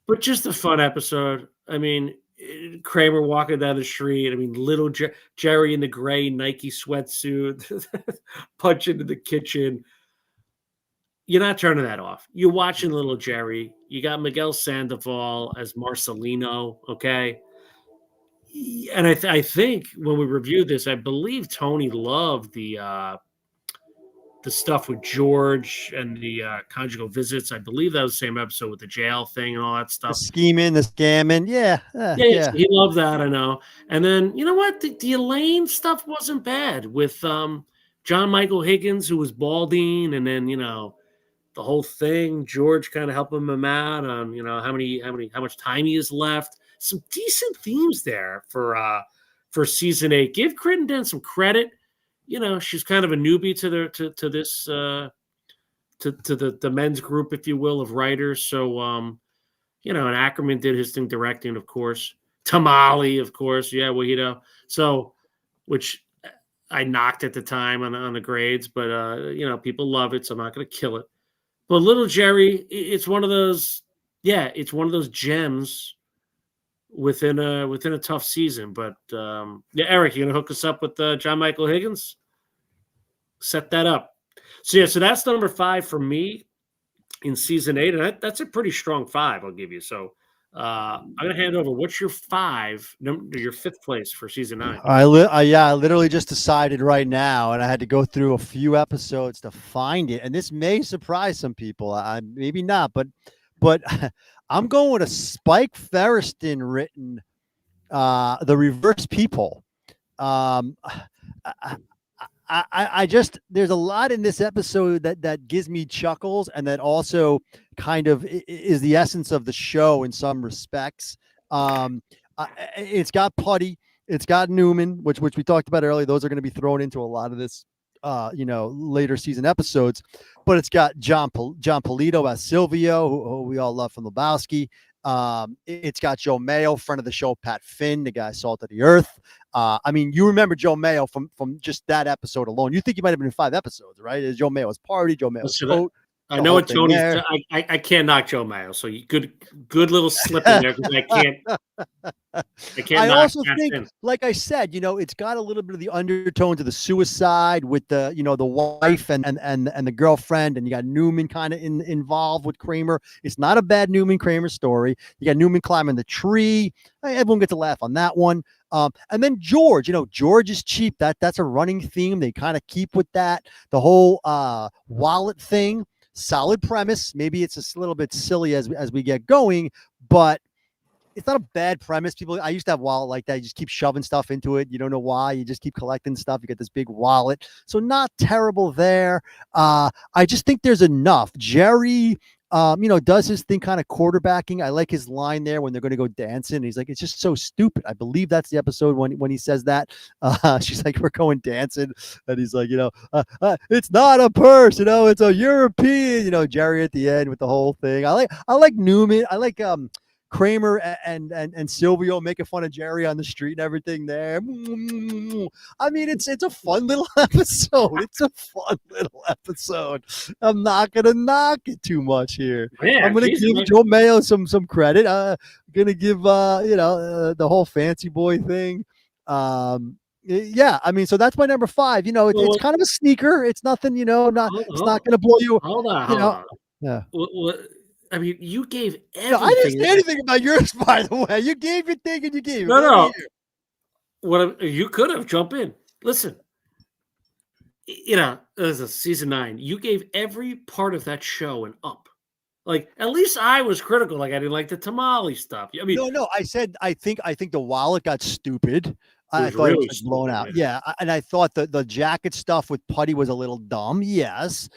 Speaker 2: But just a fun episode. I mean, Kramer walking down the street. I mean, little Jerry in the gray Nike sweatsuit, punch into the kitchen. You're not turning that off. You're watching Little Jerry. You got Miguel Sandoval as Marcelino, okay? And I think when we reviewed this, I believe Tony loved the stuff with George and the conjugal visits. I believe that was the same episode with the jail thing and all that stuff.
Speaker 1: The scheming, the scamming. Yeah.
Speaker 2: He loved that, I know. And then, you know what? The Elaine stuff wasn't bad with John Michael Higgins, who was balding, and then, the whole thing, George kind of helping him out on, how much time he has left. Some decent themes there for for season 8. Give Crittenden some credit. You know, she's kind of a newbie to this to the men's group, if you will, of writers. So you know, and Ackerman did his thing directing, of course. Tamale, of course, yeah, well, you know, so which I knocked at the time on the grades, but you know, people love it, so I'm not going to kill it. But Little Jerry, it's one of those, yeah, it's one of those gems within a tough season. But yeah, Eric, you gonna hook us up with John Michael Higgins? Set that up. So yeah, so that's number 5 for me in season 8, and that's a pretty strong 5. I'll give you. So I'm gonna hand over. What's your 5? Your 5th place for season 9?
Speaker 1: I literally just decided right now, and I had to go through a few episodes to find it. And this may surprise some people. I maybe not, but I'm going with a Spike Feresten written, The Reverse People. Um, I just there's a lot in this episode that gives me chuckles, and that also kind of is the essence of the show in some respects. It's got Putty, it's got Newman, which we talked about earlier. Those are going to be thrown into a lot of this, you know, later season episodes. But it's got John Polito as Silvio, who we all love from Lebowski. It's got Joe Mayo, friend of the show, Pat Finn, the guy salt of the earth. I mean, you remember Joe Mayo from just that episode alone. You think he might have been in 5 episodes, right? It's Joe Mayo's party, Joe Mayo's coat.
Speaker 2: I know what Tony's. I can't knock Joe Mayo, so you good little slip in there because I can't.
Speaker 1: I also think, like I said, you know, it's got a little bit of the undertones of the suicide with the, you know, the wife and the girlfriend, and you got Newman kind of involved with Kramer. It's not a bad Newman Kramer story. You got Newman climbing the tree. Everyone gets a laugh on that one. And then George, you know, George is cheap. That's a running theme. They kind of keep with that. The whole wallet thing. Solid premise. Maybe it's a little bit silly as we get going, but it's not a bad premise. I used to have a wallet like that. You just keep shoving stuff into it. You don't know why. You just keep collecting stuff. You get this big wallet. So not terrible there. I just think there's enough. Jerry, you know, does his thing kind of quarterbacking. I like his line there when they're going to go dancing. He's like, it's just so stupid. I believe that's the episode when he says that. She's like, we're going dancing. And he's like, you know, it's not a purse, you know, it's a European, you know, Jerry at the end with the whole thing. I like Newman. I like, Kramer and Silvio making fun of Jerry on the street and everything there. I mean, it's a fun little episode. It's a fun little episode. I'm not gonna knock it too much here. Yeah, I'm gonna give Joe Mayo some credit. Gonna give you know, the whole fancy boy thing. Yeah, I mean, so that's my number 5. You know, it's kind of a sneaker. It's nothing, you know, it's not gonna blow you.
Speaker 2: Hold on. Yeah. I mean, you gave everything.
Speaker 1: No, I didn't say anything about yours, by the way. You gave your thing and you gave it.
Speaker 2: No. What you could have jump in. Listen, you know, as a season 9, you gave every part of that show an up. Like, at least I was critical. Like, I didn't like the tamale stuff. I mean,
Speaker 1: no. I said I think the wallet got stupid. I thought it was blown out. Yeah, and I thought the jacket stuff with Putty was a little dumb. Yes,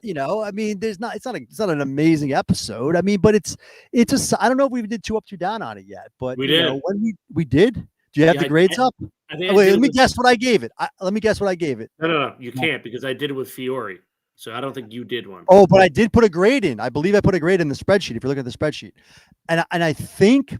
Speaker 1: you know, I mean, it's not an amazing episode. I mean, but it's I don't know if we did 2 up, 2 down on it yet, but
Speaker 2: we did.
Speaker 1: Know, when we did. Do you have the grades up? Wait, let me guess what I gave it. Let me guess what I gave it.
Speaker 2: No, you can't because I did it with Fiore, so I don't think you did one.
Speaker 1: Oh, but I did put a grade in. I believe I put a grade in the spreadsheet. If you look at the spreadsheet, and I think,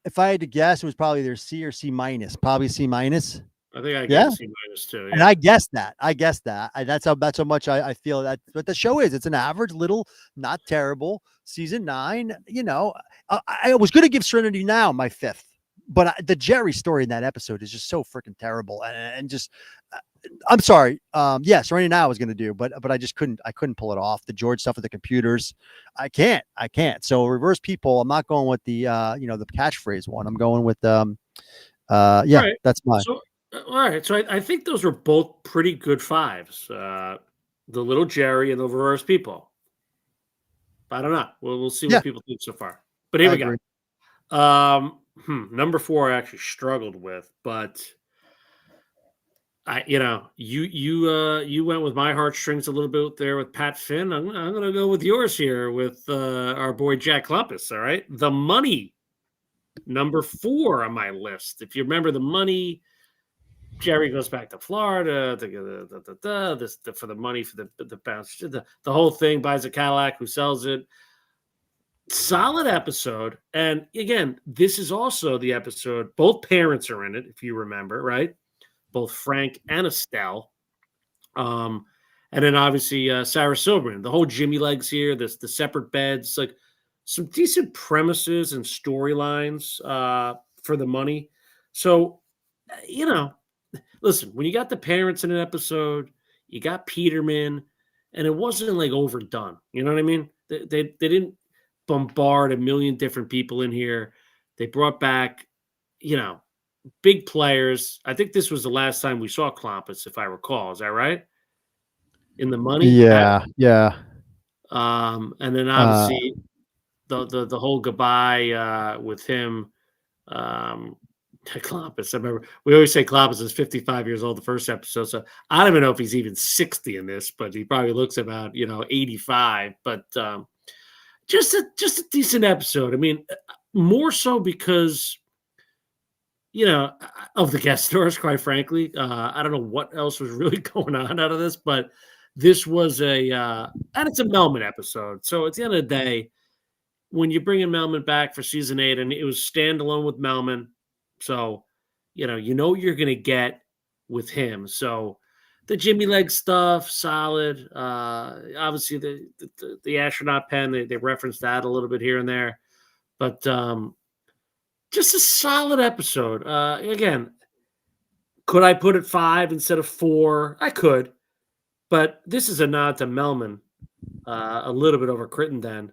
Speaker 1: if I had to guess, it was probably either C or C minus. Probably C minus.
Speaker 2: I think I guess C minus too. Yeah.
Speaker 1: And I guessed that. That's how much I feel that. But the show is. It's an average, little, not terrible season 9. You know, I was going to give Serenity Now my 5th, but the Jerry story in that episode is just so freaking terrible, and just. I'm sorry. Yes, right now I was going to do, but I just couldn't. I couldn't pull it off. The George stuff with the computers, I can't. So Reverse People. I'm not going with the you know, the catchphrase one. I'm going with right. That's mine.
Speaker 2: So, all right. So I think those were both pretty good 5s. The Little Jerry and the Reverse People. But I don't know. We'll see what people think so far. But here we go. Number 4 I actually struggled with, but. You know, you went with my heartstrings a little bit there with Pat Finn. I'm going to go with yours here with our boy Jack Klumpus. All right, The Money Number 4 on my list. If you remember the money, Jerry goes back to Florida for the money for the bounce, the whole thing, buys a Cadillac, who sells it. Solid episode. And again, this is also the episode. Both parents are in it, if you remember, right? Both Frank and Estelle. Um, and then obviously Sarah Silverman, the whole Jimmy legs here, the separate beds, like some decent premises and storylines for the money. So, you know, listen, when you got the parents in an episode, you got Peterman, and it wasn't like overdone. You know what I mean? They didn't bombard a million different people in here. They brought back, you know, big players. I think this was the last time we saw Klompus, if I recall. Is that right? In the money.
Speaker 1: Yeah, yeah.
Speaker 2: And then
Speaker 1: Uh,
Speaker 2: obviously the whole goodbye with him. Klompus. I remember we always say Klompus is 55 years old the first episode, so I don't even know if he's even 60 in this, but he probably looks about 85. But just a decent episode. I mean, more so because of the guest stars, quite frankly. I don't know what else was really going on out of this, but this was and it's a Melman episode. So at the end of the day, when you bring in Melman back for season 8, and it was standalone with Melman, so what you're going to get with him. So the Jimmy Leg stuff, solid. Obviously, the astronaut pen, they referenced that a little bit here and there, but just a solid episode. Again, could I put it 5 instead of 4? I could, but this is a nod to Melman, a little bit over Crittenden.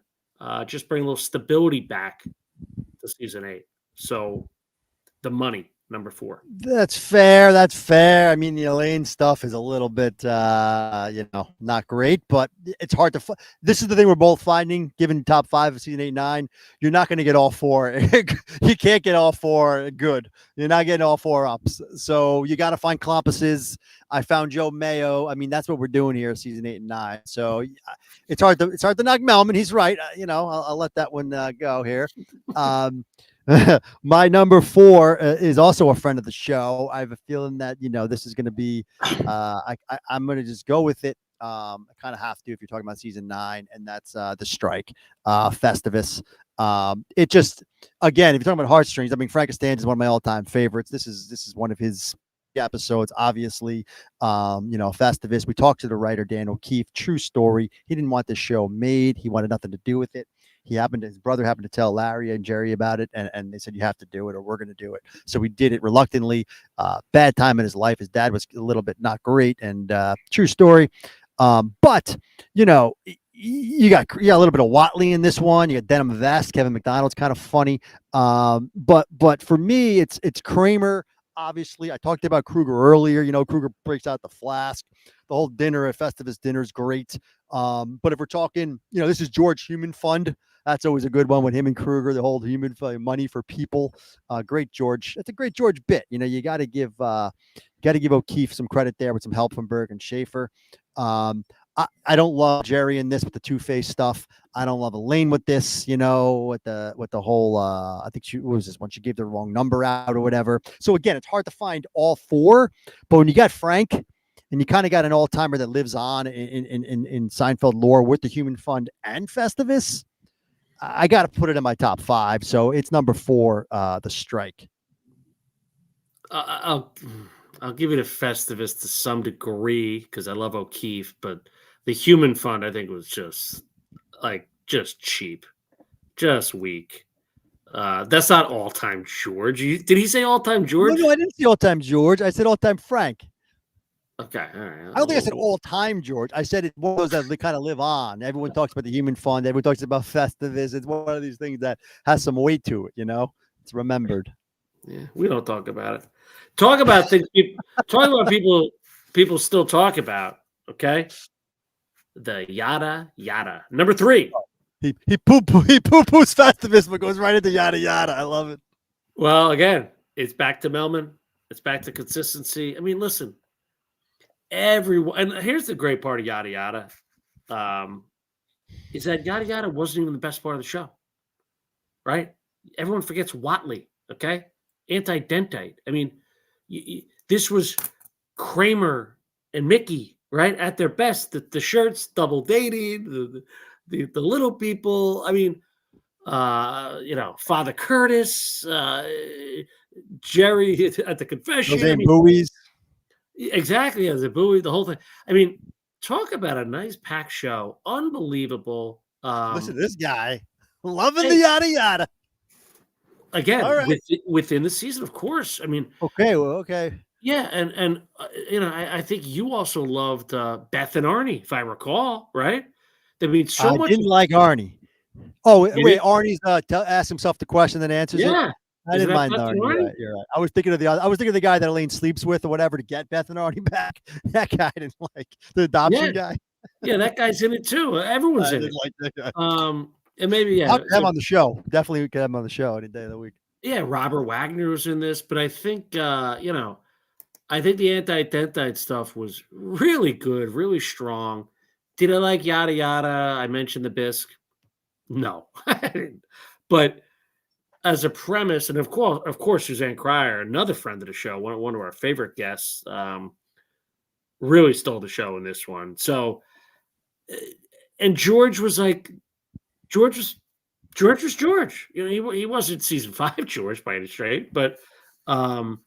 Speaker 2: Just bring a little stability back to season 8. So the money, number 4.
Speaker 1: That's fair. That's fair. I mean, the Elaine stuff is a little bit, not great, but it's hard to. This is the thing we're both finding. Given top 5 of season 8, 9, you're not going to get all 4. You can't get all 4 good. You're not getting all 4 ups. So you got to find Klompuses. I found Joe Mayo. I mean, that's what we're doing here, season 8 and 9. So it's hard to knock Melman. He's right. I'll let that one go here. My number 4 is also a friend of the show. I have a feeling that this is going to be. I'm going to just go with it. I kind of have to if you're talking about season 9, and that's the strike, Festivus. It just, again, if you're talking about heartstrings, I mean, Frank Costanza is one of my all-time favorites. This is one of his episodes, obviously. Festivus. We talked to the writer Dan O'Keefe. True story. He didn't want this show made. He wanted nothing to do with it. His brother happened to tell Larry and Jerry about it, and they said, you have to do it or we're going to do it. So we did it reluctantly. Bad time in his life. His dad was a little bit not great, and true story. But you got a little bit of Watley in this one. You got Denim Vest. Kevin McDonald's kind of funny. But for me, it's Kramer. Obviously, I talked about Kruger earlier. Kruger breaks out the flask. The whole dinner at Festivus dinner is great. But if we're talking, this is George Human Fund. That's always a good one with him and Kruger, the whole human money for people. Great George. That's a great George bit. You got to give O'Keefe some credit there with some help from Berg and Schaefer. I don't love Jerry in this with the Two-Face stuff. I don't love Elaine with this, with the whole. I think what was this one? She gave the wrong number out or whatever. So again, it's hard to find all 4, but when you got Frank, and you kind of got an all-timer that lives on in Seinfeld lore with the Human Fund and Festivus, I got to put it in my top 5. So it's number 4, the strike.
Speaker 2: I'll give it a Festivus to some degree because I love O'Keefe, but the Human Fund I think was just cheap, just weak. That's not all-time George. Did he say all-time George?
Speaker 1: No, I didn't say all-time George. I said all-time Frank.
Speaker 2: Okay, all right.
Speaker 1: I don't think I said all-time George. I said it's one of those that kind of live on. Everyone talks about the Human Fund. Everyone talks about Festivus. It's one of these things that has some weight to it. It's remembered.
Speaker 2: Yeah, we don't talk about it. Talk about things. Talk about people still talk about. Okay, the yada yada. Number 3.
Speaker 1: He poo-poos Festivus, but goes right into yada yada. I love it.
Speaker 2: Well, again, it's back to Melman. It's back to consistency. I mean, listen. Everyone, and here's the great part of yada yada, is that yada yada wasn't even the best part of the show, right? Everyone forgets Watley, okay? Anti-dentite. I mean, this was Kramer and Mickey, right? At their best. The shirts double dated, the little people. I mean, Father Curtis, Jerry at the
Speaker 1: Those
Speaker 2: confession. I
Speaker 1: ain't
Speaker 2: mean,
Speaker 1: buoys.
Speaker 2: exactly, as a buoy, the whole thing. I mean, talk about a nice packed show. Unbelievable.
Speaker 1: Listen to this guy. Loving the
Speaker 2: Hey,
Speaker 1: yada yada. All
Speaker 2: again,
Speaker 1: right.
Speaker 2: within the season, of course. I mean,
Speaker 1: Okay. Well, okay.
Speaker 2: yeah, and I think you also loved Beth and Arnie, if I recall, right? I mean, so
Speaker 1: I
Speaker 2: much
Speaker 1: didn't
Speaker 2: of
Speaker 1: like Arnie. Oh,
Speaker 2: you
Speaker 1: wait.
Speaker 2: did,
Speaker 1: Arnie's asks himself the question, then answers it.
Speaker 2: yeah.
Speaker 1: I
Speaker 2: Isn't
Speaker 1: didn't
Speaker 2: that
Speaker 1: mind
Speaker 2: Beth and
Speaker 1: Arnie. You're
Speaker 2: Arnie?
Speaker 1: right. You're right. I was thinking of the other. I was thinking of the guy that Elaine sleeps with or whatever to get Beth and Arnie back. That guy I didn't like the
Speaker 2: Yeah,
Speaker 1: adoption guy.
Speaker 2: yeah, that guy's in it too. Everyone's
Speaker 1: I
Speaker 2: in
Speaker 1: didn't
Speaker 2: it.
Speaker 1: like that guy.
Speaker 2: And maybe
Speaker 1: I'll
Speaker 2: yeah,
Speaker 1: have him on the show. Definitely we could have him on the show any day of the week.
Speaker 2: yeah. Robert Wagner was in this, but I think I think the anti-dentite stuff was really good, really strong. Did I like yada yada? I mentioned the bisque. No, I didn't. But as a premise, and of course, Suzanne Cryer, another friend of the show, one of our favorite guests, really stole the show in this one. So, uh, and George was like, George was George was George. He wasn't season five George by any straight, but um,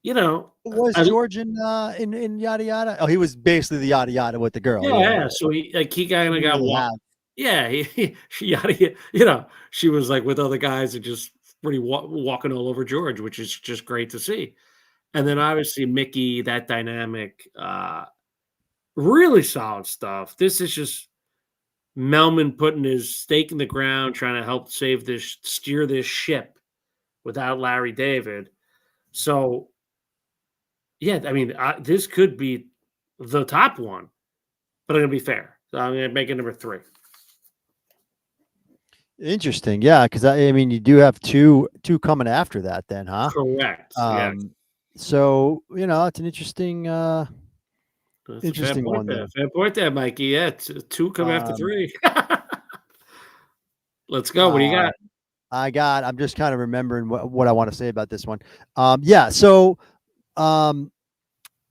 Speaker 2: you know,
Speaker 1: Was
Speaker 2: I
Speaker 1: George in yada yada? Oh, he was basically the yada yada with the girl.
Speaker 2: yeah,
Speaker 1: Yeah, yeah.
Speaker 2: yeah. So he
Speaker 1: He
Speaker 2: kind of
Speaker 1: didn't
Speaker 2: got
Speaker 1: really
Speaker 2: walked.
Speaker 1: have.
Speaker 2: Yeah, she yada, she was like with other guys and just pretty walking all over George, which is just great to see. And then obviously Mickey, that dynamic, really solid stuff. This is just Melman putting his stake in the ground, trying to help steer this ship without Larry David. So, yeah, I mean, this could be the top one, but I'm going to be fair. So I'm going to make it number three.
Speaker 1: Interesting. Yeah, because I mean, you do have two coming after that, then, huh?
Speaker 2: Correct. Yes.
Speaker 1: So it's an interesting
Speaker 2: That's a fair
Speaker 1: interesting
Speaker 2: point
Speaker 1: one
Speaker 2: there.
Speaker 1: there.
Speaker 2: Fair point there, Mikey. Yeah, two come after
Speaker 1: Um,
Speaker 2: three. Let's go. What do you
Speaker 1: uh,
Speaker 2: got?
Speaker 1: I'm just kind of remembering what I want to say about this one. Yeah. So, um,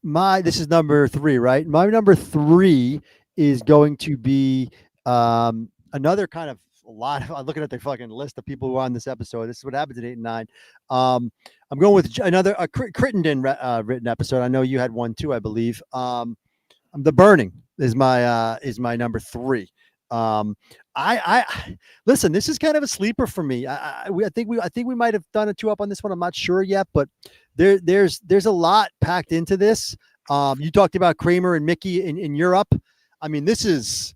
Speaker 1: this is number three, right? My number three is going to be another kind of a lot of. I'm looking at the fucking list of people who are on this episode. This is what happens at 8 and 9. I'm going with another Crittenden written episode. I know you had one too, I believe. The Burning is my number three. I listen. This is kind of a sleeper for me. I think we might have done a two up on this one. I'm not sure yet, but there's a lot packed into this. You talked about Kramer and Mickey in Europe. I mean, this is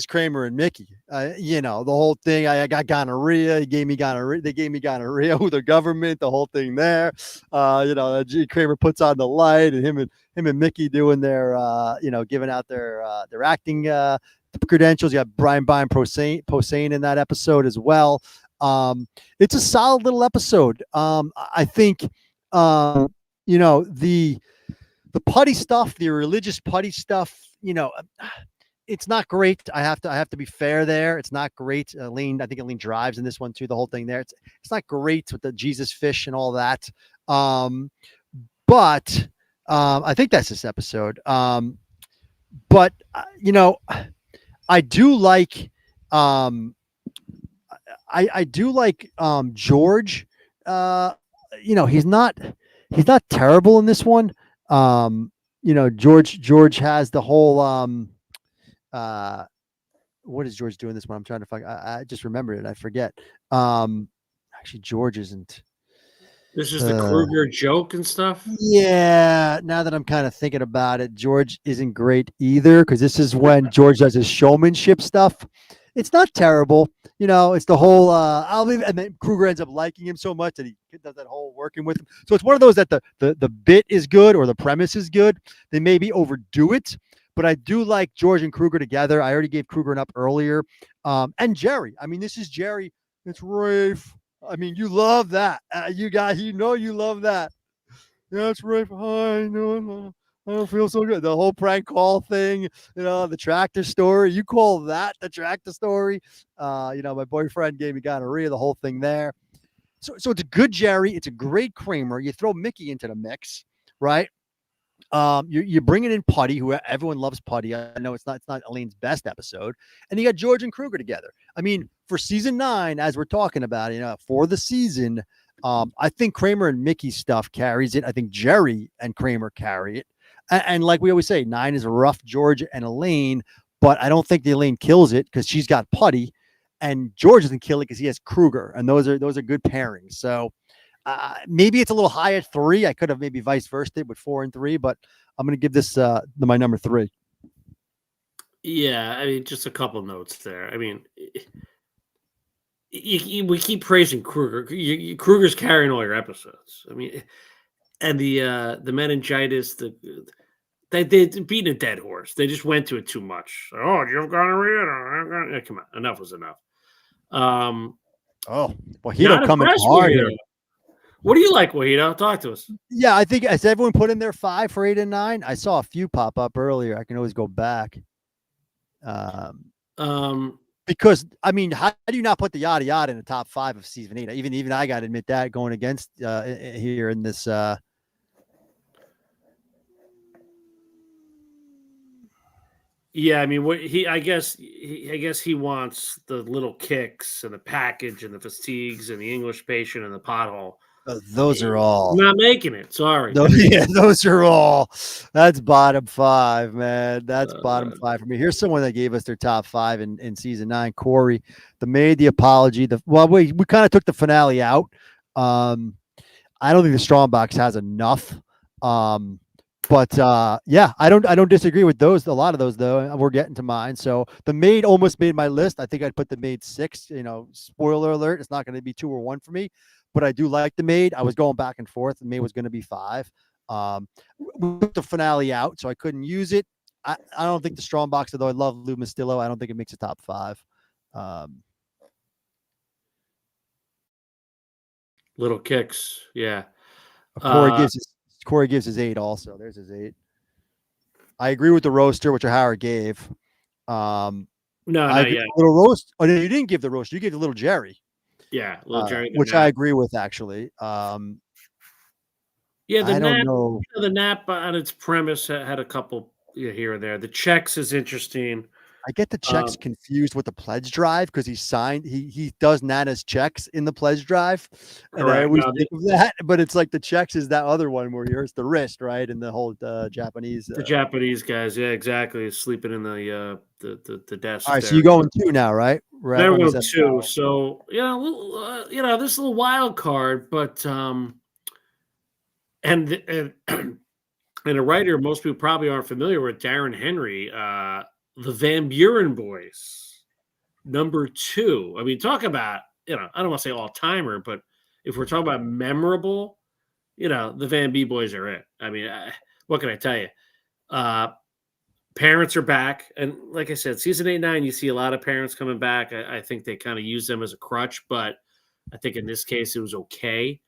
Speaker 1: Kramer and Mickey. The whole thing. I got gonorrhea. He gave me gonorrhea. They gave me gonorrhea with the government. The whole thing there. Kramer puts on the light, and him and Mickey doing their giving out their acting credentials. You have Brian Posehn in that episode as well. It's a solid little episode. I think the putty stuff, the religious putty stuff, it's not great. I have to be fair there. It's not great. I think Elaine drives in this one too. The whole thing there. It's not great with the Jesus fish and all that. But I think that's this episode. But I do like I do like George. He's not terrible in this one. George has the whole what is George doing this one? I'm trying to find. I just remembered it. I forget. Actually, George isn't.
Speaker 2: This is the Kruger joke and stuff.
Speaker 1: Yeah. Now that I'm kind of thinking about it, George isn't great either because this is when George does his showmanship stuff. It's not terrible. It's the whole and then Kruger ends up liking him so much that he does that whole working with him. So it's one of those that the bit is good or the premise is good. They maybe overdo it, but I do like George and Kruger together. I already gave Kruger an up earlier. And Jerry. I mean, this is Jerry. It's Rafe. I mean, you love that. You love that. Yeah, it's Rafe. Hi, no. I don't feel so good. The whole prank call thing, the tractor story. You call that the tractor story? My boyfriend gave me gonorrhea. The whole thing there. So it's a good Jerry. It's a great Kramer. You throw Mickey into the mix, right? You're bringing in Putty, who everyone loves Putty. I know it's not Elaine's best episode, and you got George and Kruger together. I mean, for season 9, as we're talking about, for the season, I think Kramer and Mickey stuff carries it. I think Jerry and Kramer carry it, and like we always say, 9 is rough George and Elaine, but I don't think the Elaine kills it because she's got Putty, and George doesn't kill it because he has Kruger, and those are good pairings. So maybe it's a little high at 3. I could have maybe vice versa it with 4 and 3, but I'm going to give this my number 3.
Speaker 2: Yeah, I mean, just a couple notes there. I mean, we keep praising Kruger. Kruger's carrying all your episodes. I mean, and the meningitis, they beating a dead horse. They just went to it too much. Oh, do you have gonorrhea? Come on, enough was enough.
Speaker 1: Wahito coming hard here.
Speaker 2: What do you like, Wahito? Talk to us.
Speaker 1: Yeah, I think as everyone put in their 5 for 8 and 9. I saw a few pop up earlier. I can always go back. Because I mean, how do you not put the yada yada in the top 5 of season 8? Even I got to admit that going against here in this.
Speaker 2: Yeah, I mean, I guess he wants the little kicks and the package and the fatigues and the English patient and the pothole.
Speaker 1: Those are all
Speaker 2: not making it. Sorry.
Speaker 1: Those are all. That's bottom 5, man. That's bottom 5 for me. Here's someone that gave us their top 5 in season 9. Corey, the maid, the apology. We kind of took the finale out. I don't think the strong box has enough. But yeah, I don't disagree with those. A lot of those though. We're getting to mine. So the maid almost made my list. I think I'd put the maid 6. Spoiler alert, it's not going to be 2 or 1 for me. But I do like the maid. I was going back and forth. The maid was going to be 5. We put the finale out, so I couldn't use it. I don't think the strong box, although I love Lou Mastillo, I don't think it makes a top 5.
Speaker 2: Little kicks, yeah.
Speaker 1: Corey gives his 8 also. There's his 8. I agree with the roaster, which Howard gave.
Speaker 2: No,
Speaker 1: little roast. Oh no, you didn't give the roaster. You gave the little Jerry.
Speaker 2: Yeah, little Jerry,
Speaker 1: which I agree with actually.
Speaker 2: Yeah,
Speaker 1: I don't know.
Speaker 2: The nap on its premise had a couple here and there. The checks is interesting.
Speaker 1: I get the checks confused with the pledge drive because he does Nana's checks in the pledge drive. And I always think of that, but it's like the checks is that other one where he hurts the wrist, right? And the whole Japanese.
Speaker 2: The Japanese guys, yeah, exactly. Sleeping in the desk.
Speaker 1: All right, so you're going 2 now, right?
Speaker 2: We're going 2. So this little wild card, but and a writer most people probably aren't familiar with, Darren Henry. The Van Buren Boys, number 2. I mean, talk about, I don't want to say all-timer, but if we're talking about memorable, the Van B Boys are it. I mean, what can I tell you? Parents are back. And like I said, season 8, 9, you see a lot of parents coming back. I think they kind of use them as a crutch, but I think in this case, it was okay.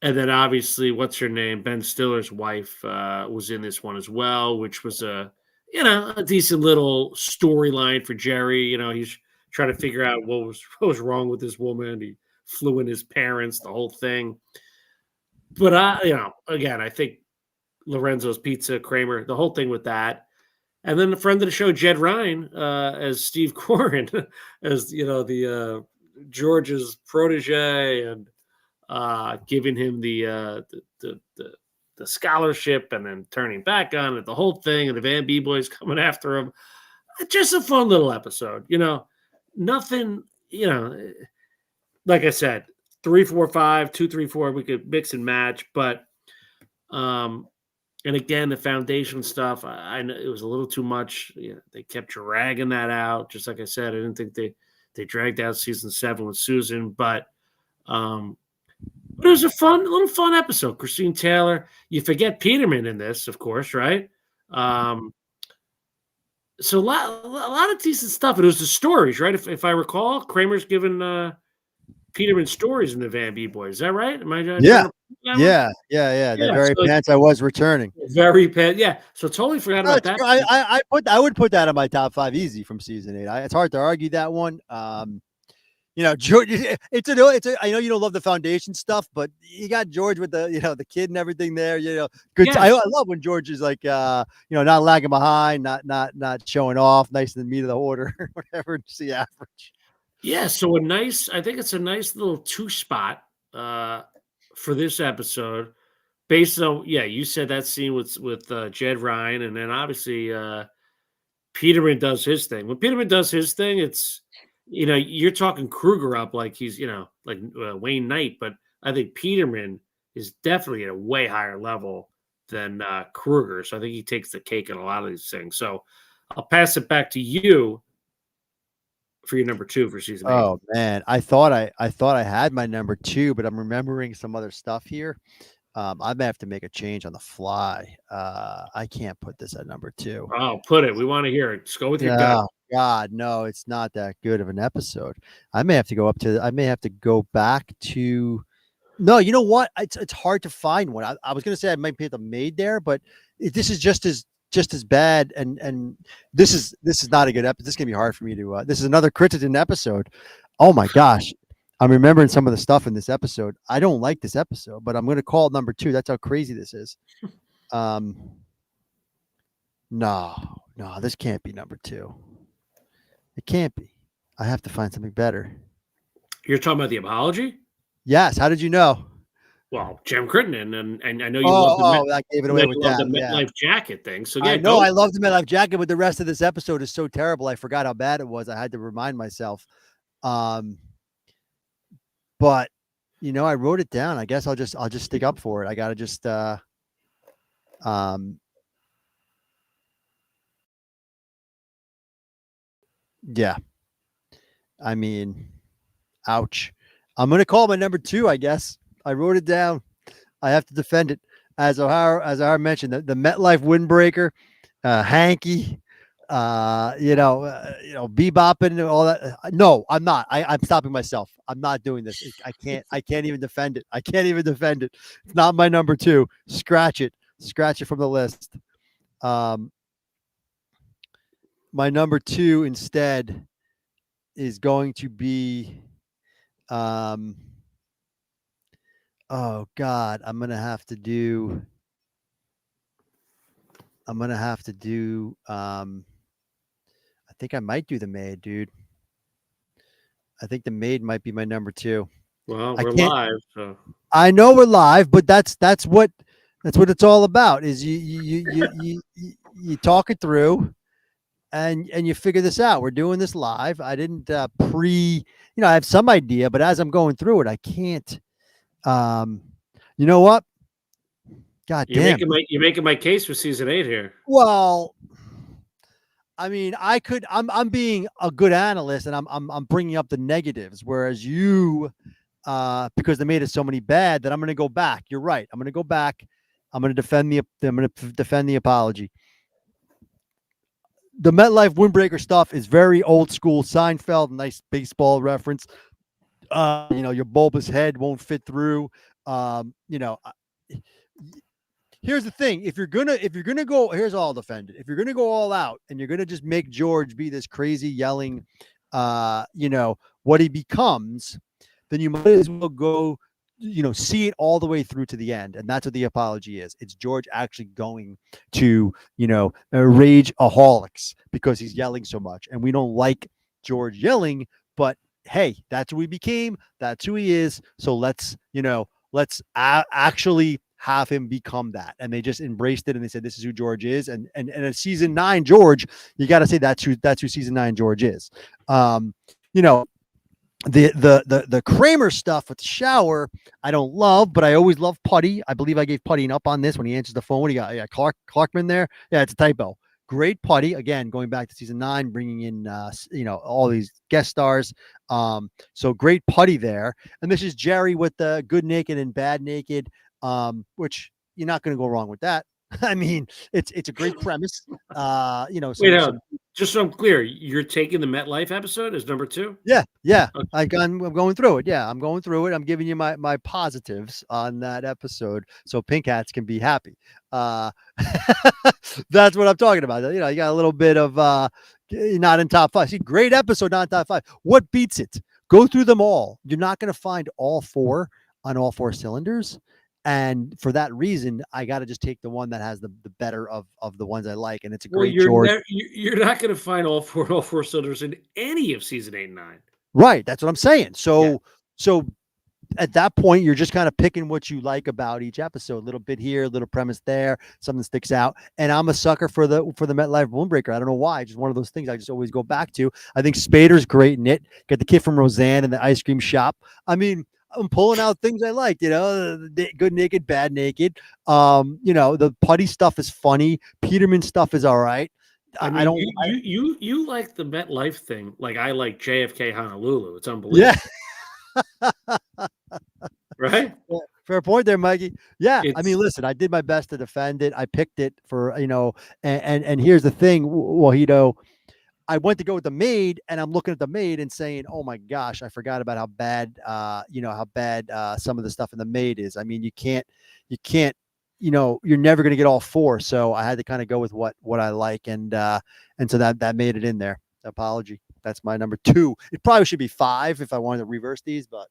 Speaker 2: And then obviously, what's her name? Ben Stiller's wife was in this one as well, which was a decent little storyline for Jerry. He's trying to figure out what was wrong with this woman. He flew in his parents, the whole thing. But again, I think Lorenzo's Pizza, Kramer, the whole thing with that. And then the friend of the show, Jed Ryan, as Steve Corrin, as the George's protege, and giving him the scholarship and then turning back on it, the whole thing, and the Van B Boys coming after him. Just a fun little episode, nothing, like I said, 3, 4, 5, 2, 3, 4, we could mix and match, but, and again, the foundation stuff, I know it was a little too much. They kept dragging that out. Just like I said, I didn't think they dragged out season 7 with Susan, but it was a little fun episode. Christine Taylor. You forget Peterman in this, of course, right? So a lot of decent stuff. And it was the stories, right? If I recall, Kramer's given Peterman's stories in the Van B Boys. Is that right? Am I
Speaker 1: Yeah.
Speaker 2: drawing a that one?
Speaker 1: Yeah. The
Speaker 2: Yeah,
Speaker 1: very
Speaker 2: so
Speaker 1: pants I was returning.
Speaker 2: yeah. So totally forgot
Speaker 1: No,
Speaker 2: about
Speaker 1: it's
Speaker 2: that.
Speaker 1: I would put that in my top 5 easy from season 8. It's hard to argue that one. George, I know you don't love the foundation stuff, but you got George with the kid and everything there. Good. I
Speaker 2: Yes.
Speaker 1: love when George is like, not lagging behind, not showing off, nice in the meat of the order, whatever. Just the average.
Speaker 2: Yeah, so I think it's a nice little 2 spot, uh, for this episode based on yeah, you said that scene with Jed Ryan, and then obviously, Peterman does his thing. When Peterman does his thing, you're talking Kruger up like he's, like, Wayne Knight, but I think Peterman is definitely at a way higher level than, Kruger, so I think he takes the cake in a lot of these things. So, I'll pass it back to you for your number 2 for season 8.
Speaker 1: Oh man, I thought I had my number 2, but I'm remembering some other stuff here. I may have to make a change on the fly. I can't put this at number 2.
Speaker 2: Oh, put it. We wanna hear it. Just go with your gut.
Speaker 1: Oh God, no, it's not that good of an episode. I may have to go back to. No, you know what? It's hard to find one. I was gonna say I might be the maid there, but this is just as bad. And this is not a good episode. This is gonna be hard for me to. This is another Crittenden episode. Oh my gosh, I'm remembering some of the stuff in this episode. I don't like this episode, but I'm gonna call it number 2. That's how crazy this is. Um, no, this can't be number 2. It can't be. I have to find something better.
Speaker 2: You're talking about the apology?
Speaker 1: Yes. How did you know?
Speaker 2: Well, Jim Crittenden, and I know you love
Speaker 1: That gave it
Speaker 2: you know
Speaker 1: away
Speaker 2: you
Speaker 1: with
Speaker 2: love the
Speaker 1: that. Yeah.
Speaker 2: MetLife jacket thing. So
Speaker 1: I
Speaker 2: yeah,
Speaker 1: know
Speaker 2: go.
Speaker 1: I loved the MetLife jacket, but the rest of this episode is so terrible. I forgot how bad it was. I had to remind myself. Um, but I wrote it down. I guess I'll just stick up for it. I gotta just um yeah. I mean, ouch. I'm gonna call my number 2, I guess. I wrote it down. I have to defend it. As O'Hara mentioned, the MetLife windbreaker, Hanky, bebopping and all that. No, I'm not. I'm stopping myself. I'm not doing this. I can't. I can't even defend it. I can't even defend it. It's not my number 2. Scratch it. Scratch it from the list. Um, my number 2 instead is going to be. Um, oh God, I'm gonna have to do. I'm gonna have to do. I think I might do the maid, dude. I think the maid might be my number 2.
Speaker 2: Well,
Speaker 1: I
Speaker 2: we're
Speaker 1: can't.
Speaker 2: live, so
Speaker 1: I know we're live, but that's what it's all about. Is you talk it through, and you figure this out. We're doing this live. I didn't I have some idea, but as I'm going through it, I can't. Um, you know what? God damn.
Speaker 2: you're making my case for season 8 here.
Speaker 1: Well, I mean, I'm being a good analyst, and I'm bringing up the negatives, whereas you, because they made it so many bad, that I'm going to go back. You're right. I'm going to go back. I'm going to defend the apology. The MetLife windbreaker stuff is very old school Seinfeld, nice baseball reference. Your bulbous head won't fit through. Um, you know, Here's the thing: if you're gonna go, here's all defend it. If you're gonna go all out and you're gonna just make George be this crazy yelling, what he becomes, then you might as well go, see it all the way through to the end, and that's what the apology is. It's George actually going to, rage aholics because he's yelling so much, and we don't like George yelling, but hey, that's who he became. That's who he is. So let's actually have him become that. And they just embraced it and they said, this is who George is. And a season 9 George, you got to say that's who season 9 George is. You know, the Kramer stuff with the shower, I don't love, but I always love Putty. I believe I gave Putty an up on this when he answers the phone. What do you got? Yeah, Clarkman there. Yeah, it's a typo. Great Putty, again, going back to season 9, bringing in all these guest stars. So great Putty there. And this is Jerry with the good naked and bad naked, which you're not going to go wrong with that. I mean, it's a great premise.
Speaker 2: Wait, now, Just so I'm clear, you're taking the MetLife episode as number 2?
Speaker 1: Yeah, yeah.
Speaker 2: Okay.
Speaker 1: I'm going through it. Yeah, I'm going through it. I'm giving you my positives on that episode, so Pink Hats can be happy. Uh, that's what I'm talking about. You know, you got a little bit of not in top 5. See, great episode, not in top 5. What beats it? Go through them all. You're not going to find all 4 on all 4 cylinders. And for that reason, I got to just take the one that has the better of the ones I like, and it's a
Speaker 2: Well,
Speaker 1: great George.
Speaker 2: you're not gonna find all 4 cylinders in any of season 8 and 9.
Speaker 1: Right, that's what I'm saying.
Speaker 2: Yeah.
Speaker 1: So at that point, you're just kind of picking what you like about each episode. A little bit here, a little premise there, something sticks out. And I'm a sucker for the MetLife Moonbreaker. I don't know why. Just one of those things I just always go back to. I think Spader's great in it. Got the kid from Roseanne in the ice cream shop. I mean, I'm pulling out things I like, you know, good naked, bad naked. You know, the putty stuff is funny. Peterman stuff is all right.
Speaker 2: I
Speaker 1: I
Speaker 2: mean,
Speaker 1: don't.
Speaker 2: you like the MetLife thing like I like JFK Honolulu. It's
Speaker 1: Yeah.
Speaker 2: unbelievable, right?
Speaker 1: Yeah, fair point there, Mikey. Yeah, I mean,
Speaker 2: It's
Speaker 1: listen, I did my best to defend it. I picked it for and here's the thing, Wahito. I went to go with the maid, and I'm looking at the maid and saying, "Oh my gosh, I forgot about how bad, how bad some of the stuff in the maid is." I mean, you can't, you're never going to get all 4. So I had to kind of go with what I like, and so that made it in there. Apology. That's my number 2. It probably should be 5 if I wanted to reverse these, but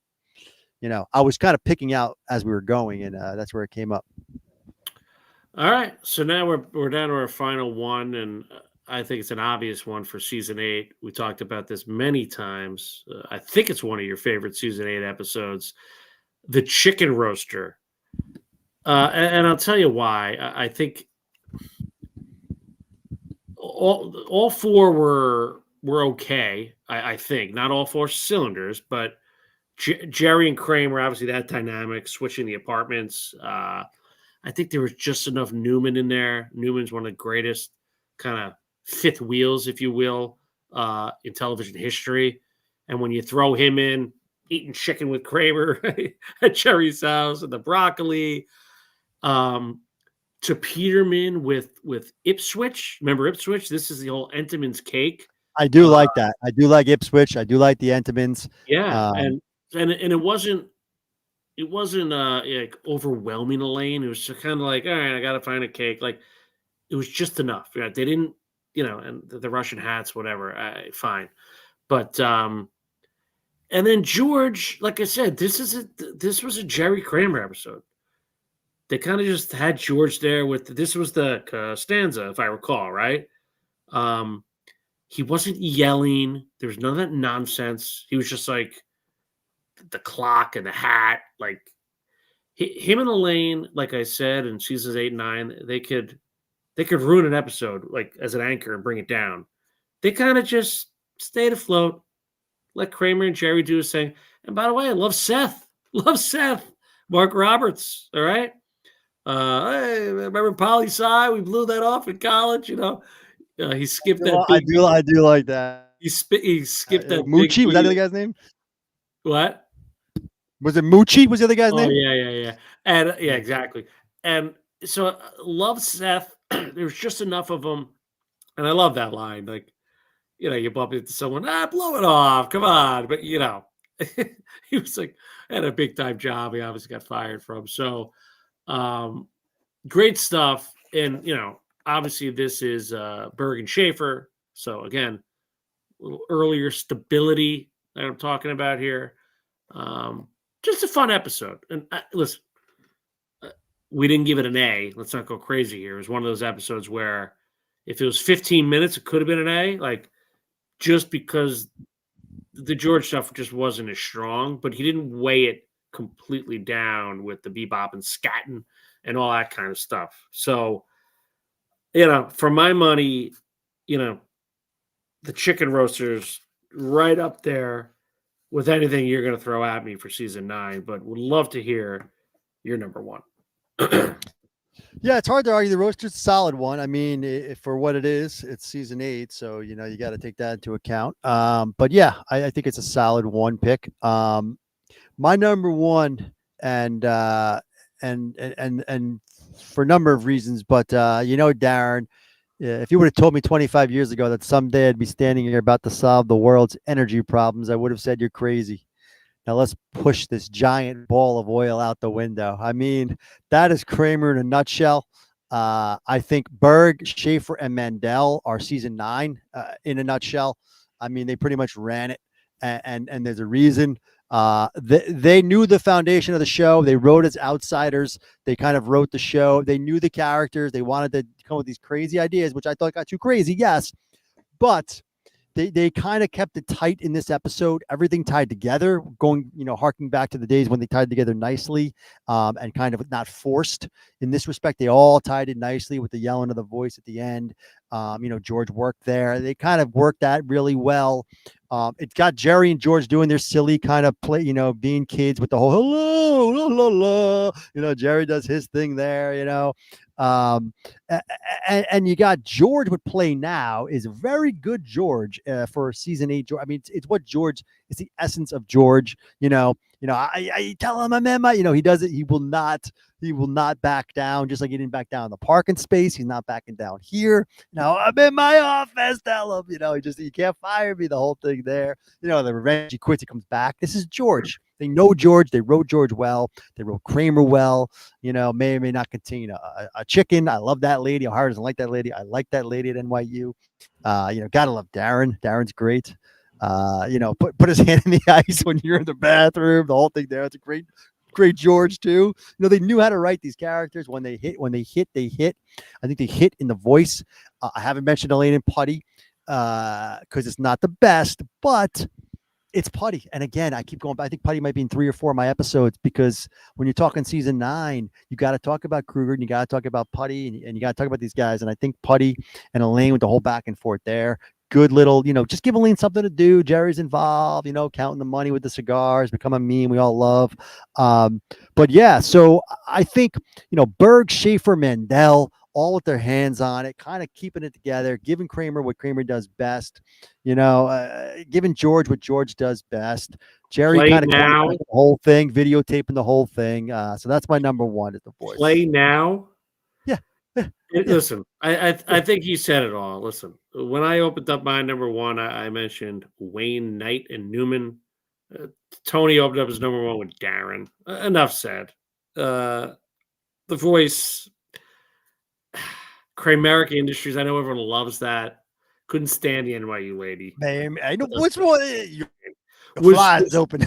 Speaker 1: I was kind of picking out as we were going, and that's where it came up.
Speaker 2: all right. So now we're down to our final one, and I think it's an obvious one for season 8. We talked about this many times. I think it's one of your favorite season 8 episodes, the chicken roaster. And I'll tell you why. I think all 4 were okay. I think not all 4 cylinders, but Jerry and Kramer, obviously that dynamic, switching the apartments. I think there was just enough Newman in there. Newman's one of the greatest kind of fifth wheels, if you will, in television history. And when you throw him in, eating chicken with Kramer at Jerry's house and the broccoli, to Peterman with Ipswich. Remember Ipswich? This is the whole Entenmann's cake.
Speaker 1: I do
Speaker 2: Uh,
Speaker 1: like that. I do like Ipswich. I do like the Entenmann's.
Speaker 2: yeah,
Speaker 1: Um,
Speaker 2: and it wasn't like overwhelming Elaine. It was just kind of like, all right, I got to find a cake. Like it was just enough. Yeah, they didn't, and the Russian hats, whatever. Fine, but and then George, like I said, this was a Jerry Kramer episode. They kind of just had George there with this was the stanza, if I recall, right? Um, he wasn't yelling. There was none of that nonsense. He was just like the clock and the hat, like him and Elaine, like I said in seasons 8 and 9, they could ruin an episode like as an anchor and bring it down. They kind of just stayed afloat, let Kramer and Jerry do his thing. And by the way, I love Seth. Love Seth. Mark Roberts. All right. Hey, remember Poli Sci? We blew that off in college. He skipped that big.
Speaker 1: I do like that.
Speaker 2: He skipped that big.
Speaker 1: Moochie, was that the other guy's name?
Speaker 2: What?
Speaker 1: Was it Moochie? Was the other guy's
Speaker 2: Oh
Speaker 1: name?
Speaker 2: yeah. And yeah, exactly. And so love Seth. There's just enough of them, and I love that line. Like, you bump into someone, blow it off, come on. But he was like had a big time job. He obviously got fired from. So, great stuff. And obviously this is Berg and Schaefer. So again, a little earlier stability that I'm talking about here. Just a fun episode. And listen, we didn't give it an A. Let's not go crazy here. It was one of those episodes where if it was 15 minutes, it could have been an A. Like just because the George stuff just wasn't as strong, but he didn't weigh it completely down with the bebop and scatting and all that kind of stuff. So, for my money, the chicken roasters right up there with anything you're going to throw at me for season 9, but would love to hear your number 1.
Speaker 1: Yeah, it's hard to argue. The roaster's a solid one. I mean, for what it is, it's season 8, so you got to take that into account. But yeah, I think it's a solid 1 pick. My number 1, and for a number of reasons, but Darren, Yeah, if you would have told me 25 years ago that someday I'd be standing here about to solve the world's energy problems, I would have said you're crazy. Now let's push this giant ball of oil out the window. I mean, that is Kramer in a nutshell. I think Berg, Schaefer, and Mandel are season 9 in a nutshell. I mean, they pretty much ran it, and there's a reason. They knew the foundation of the show. They wrote as outsiders. They kind of wrote the show. They knew the characters. They wanted to come with these crazy ideas, which I thought got too crazy. Yes, but they kind of kept it tight in this episode. Everything tied together, going, harking back to the days when they tied together nicely, and kind of not forced. In this respect, they all tied it nicely with the yelling of the voice at the end. George worked there. They kind of worked that really well. It's got Jerry and George doing their silly kind of play, being kids with the whole hello, la, la, la. Jerry does his thing there. Um, and you got George would play now is a very good George for season 8. I mean, it's what George is, the essence of George. I tell him I'm in my. He does it. He will not back down. Just like he didn't back down in the parking space. He's not backing down here. I'm in my office. Tell him. He can't fire me. The whole thing there. The revenge. He quits. He comes back. This is George. They know George. They wrote George well. They wrote Kramer well. May or may not contain a chicken. I love that lady. O'Hara doesn't like that lady. I like that lady at NYU. Gotta love Darren. Darren's great. Put his hand in the ice when you're in the bathroom. The whole thing there. It's a great George too. They knew how to write these characters. When they hit, they hit. I think they hit in the voice. I haven't mentioned Elaine and Putty because it's not the best, but it's Putty. And again, I keep going back. I think Putty might be in 3 or 4 of my episodes because when you're talking season 9, you got to talk about Kruger and you got to talk about Putty and you got to talk about these guys. And I think Putty and Elaine with the whole back and forth there. Good little, just give Elaine something to do. Jerry's involved, counting the money with the cigars, become a meme we all love. But yeah, so I think, Berg, Schaefer, Mandel, all with their hands on it, kind of keeping it together, giving Kramer what Kramer does best, giving George what George does best. Jerry kind of the whole thing, videotaping the whole thing. So that's my number 1 at the voice.
Speaker 2: Play now.
Speaker 1: Yeah.
Speaker 2: Listen, I think you said it all. Listen, when I opened up my number 1, I mentioned Wayne, Knight, and Newman. Tony opened up his number 1 with Darren. Enough said. The voice, Kramerica Industries. I know everyone loves that. Couldn't stand the NYU lady.
Speaker 1: Man, I know what's wrong. Your flies open.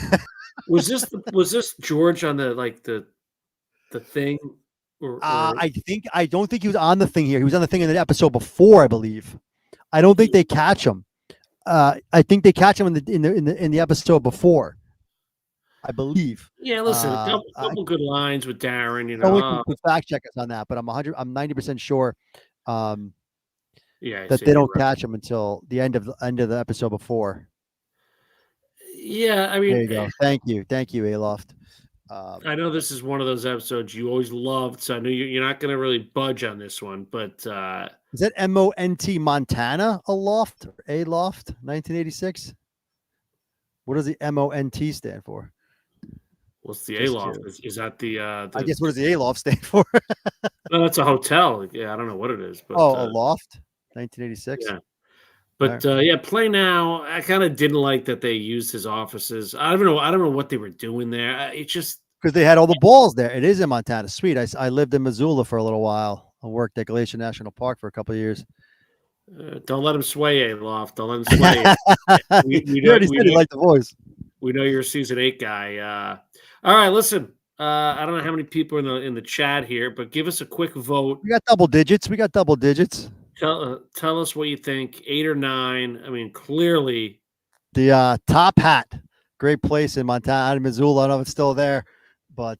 Speaker 2: was this George on the thing?
Speaker 1: I don't think he was on the thing here. He was on the thing in the episode before, I believe. I don't think they catch him. I think they catch him in the episode before, I believe.
Speaker 2: Yeah, listen, a couple good lines with Darren.
Speaker 1: Someone could fact check us on that, but I'm 90% sure. That they don't catch him until the end of the episode before.
Speaker 2: Yeah, I mean,
Speaker 1: there you go. Thank you, Aloft.
Speaker 2: I know this is one of those episodes you always loved, so I know you're not going to really budge on this one. But
Speaker 1: is that MONT Montana Aloft or Aloft 1986? What does the MONT stand for?
Speaker 2: What's the Aloft? Is that the?
Speaker 1: I guess what does the Aloft stand for?
Speaker 2: No, that's a hotel. Yeah, I don't know what it is. But,
Speaker 1: Aloft 1986.
Speaker 2: Yeah. But Play Now. I kind of didn't like that they used his offices. I don't know what they were doing there. It's just
Speaker 1: because they had all the balls there. It is in Montana. Sweet. I lived in Missoula for a little while. I worked at Glacier National Park for a couple of years.
Speaker 2: Don't let him sway, Aloft. Don't let him sway.
Speaker 1: You already said he liked the voice.
Speaker 2: We know you're a season 8 guy. All right, listen. I don't know how many people are in the chat here, but give us a quick vote.
Speaker 1: We got double digits.
Speaker 2: Tell us what you think. 8 or 9. I mean, clearly
Speaker 1: the Top Hat, great place in Montana, Missoula. I don't know if it's still there, but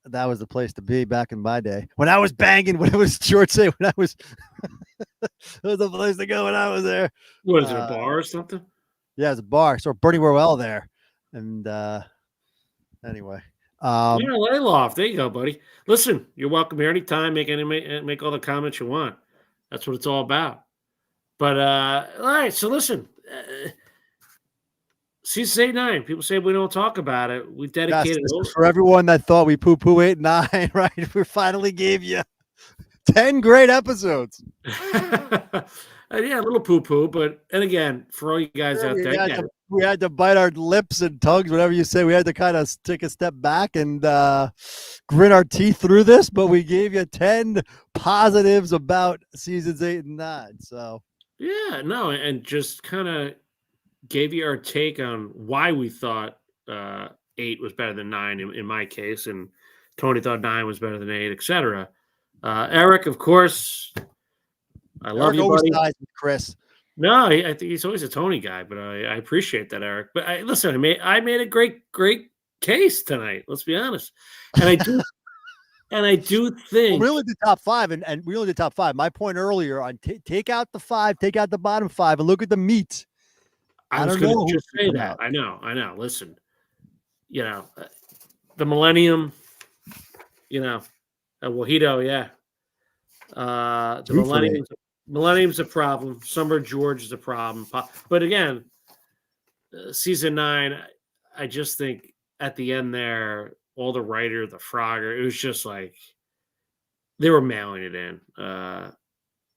Speaker 1: that was the place to be back in my day when I was banging. When it was George say when I was, it was the place to go when I was there.
Speaker 2: What is it, a bar or something?
Speaker 1: Yeah, it's a bar. So Bernie Worrell there, and anyway.
Speaker 2: Layloft. There you go, buddy. Listen, you're welcome here anytime. Make all the comments you want. That's what it's all about. But all right. So listen, season 8 and 9. People say we don't talk about it. We dedicated
Speaker 1: for everyone that thought we poo 8 and 9. Right? We finally gave you 10 great episodes.
Speaker 2: Yeah, a little poo-poo, and again, for all you guys out there,
Speaker 1: We had to bite our lips and tongues, whatever you say. We had to kind of take a step back and grit our teeth through this, but we gave you 10 positives about seasons 8 and 9. So
Speaker 2: yeah, no, and just kind of gave you our take on why we thought 8 was better than 9 in my case, and Tony thought 9 was better than 8, etc. Eric, of course, I love
Speaker 1: Eric
Speaker 2: you, buddy.
Speaker 1: oversized with Chris.
Speaker 2: No, I think he's always a Tony guy, but I appreciate that, Eric. But listen, I made a great case tonight. Let's be honest, and I do think
Speaker 1: we only did top 5, and we only did top 5. My point earlier on take out the 5, take out the bottom 5, and look at the meat.
Speaker 2: I was going to just say that. I know. Listen, the Millennium, Wahito, yeah. The Millennium's a problem. Summer George is a problem. But again, season 9, I just think at the end there, all the writer, the Frogger, it was just like they were mailing it in. And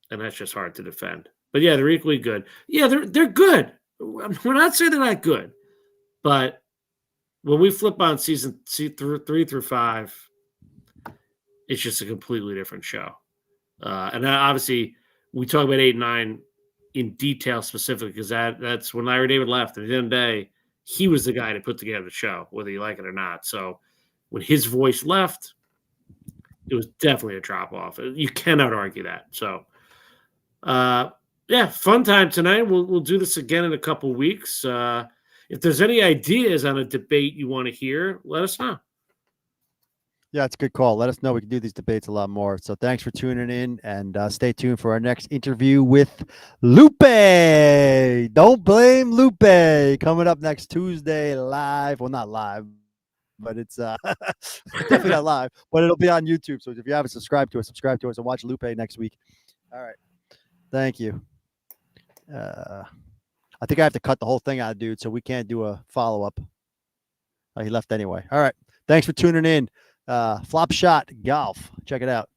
Speaker 2: that's just hard to defend. But yeah, they're equally good. Yeah, they're good. We're not saying they're not good. But when we flip on season 3 through 5, it's just a completely different show. And obviously, we talk about 8 and 9 in detail specifically because that's when Larry David left. At the end of the day, he was the guy to put together the show, whether you like it or not. So when his voice left, it was definitely a drop off. You cannot argue that. So, yeah, fun time tonight. We'll do this again in a couple of weeks. If there's any ideas on a debate you want to hear, let us know.
Speaker 1: Yeah, it's a good call. Let us know. We can do these debates a lot more. So thanks for tuning in, and stay tuned for our next interview with Lupe. Don't blame Lupe. Coming up next Tuesday live. Well, not live, but it's definitely not live, but it'll be on YouTube. So if you haven't subscribed to us and watch Lupe next week. All right. Thank you. I think I have to cut the whole thing out, dude, so we can't do a follow-up. He left anyway. All right. Thanks for tuning in. Flop Shot Golf. Check it out.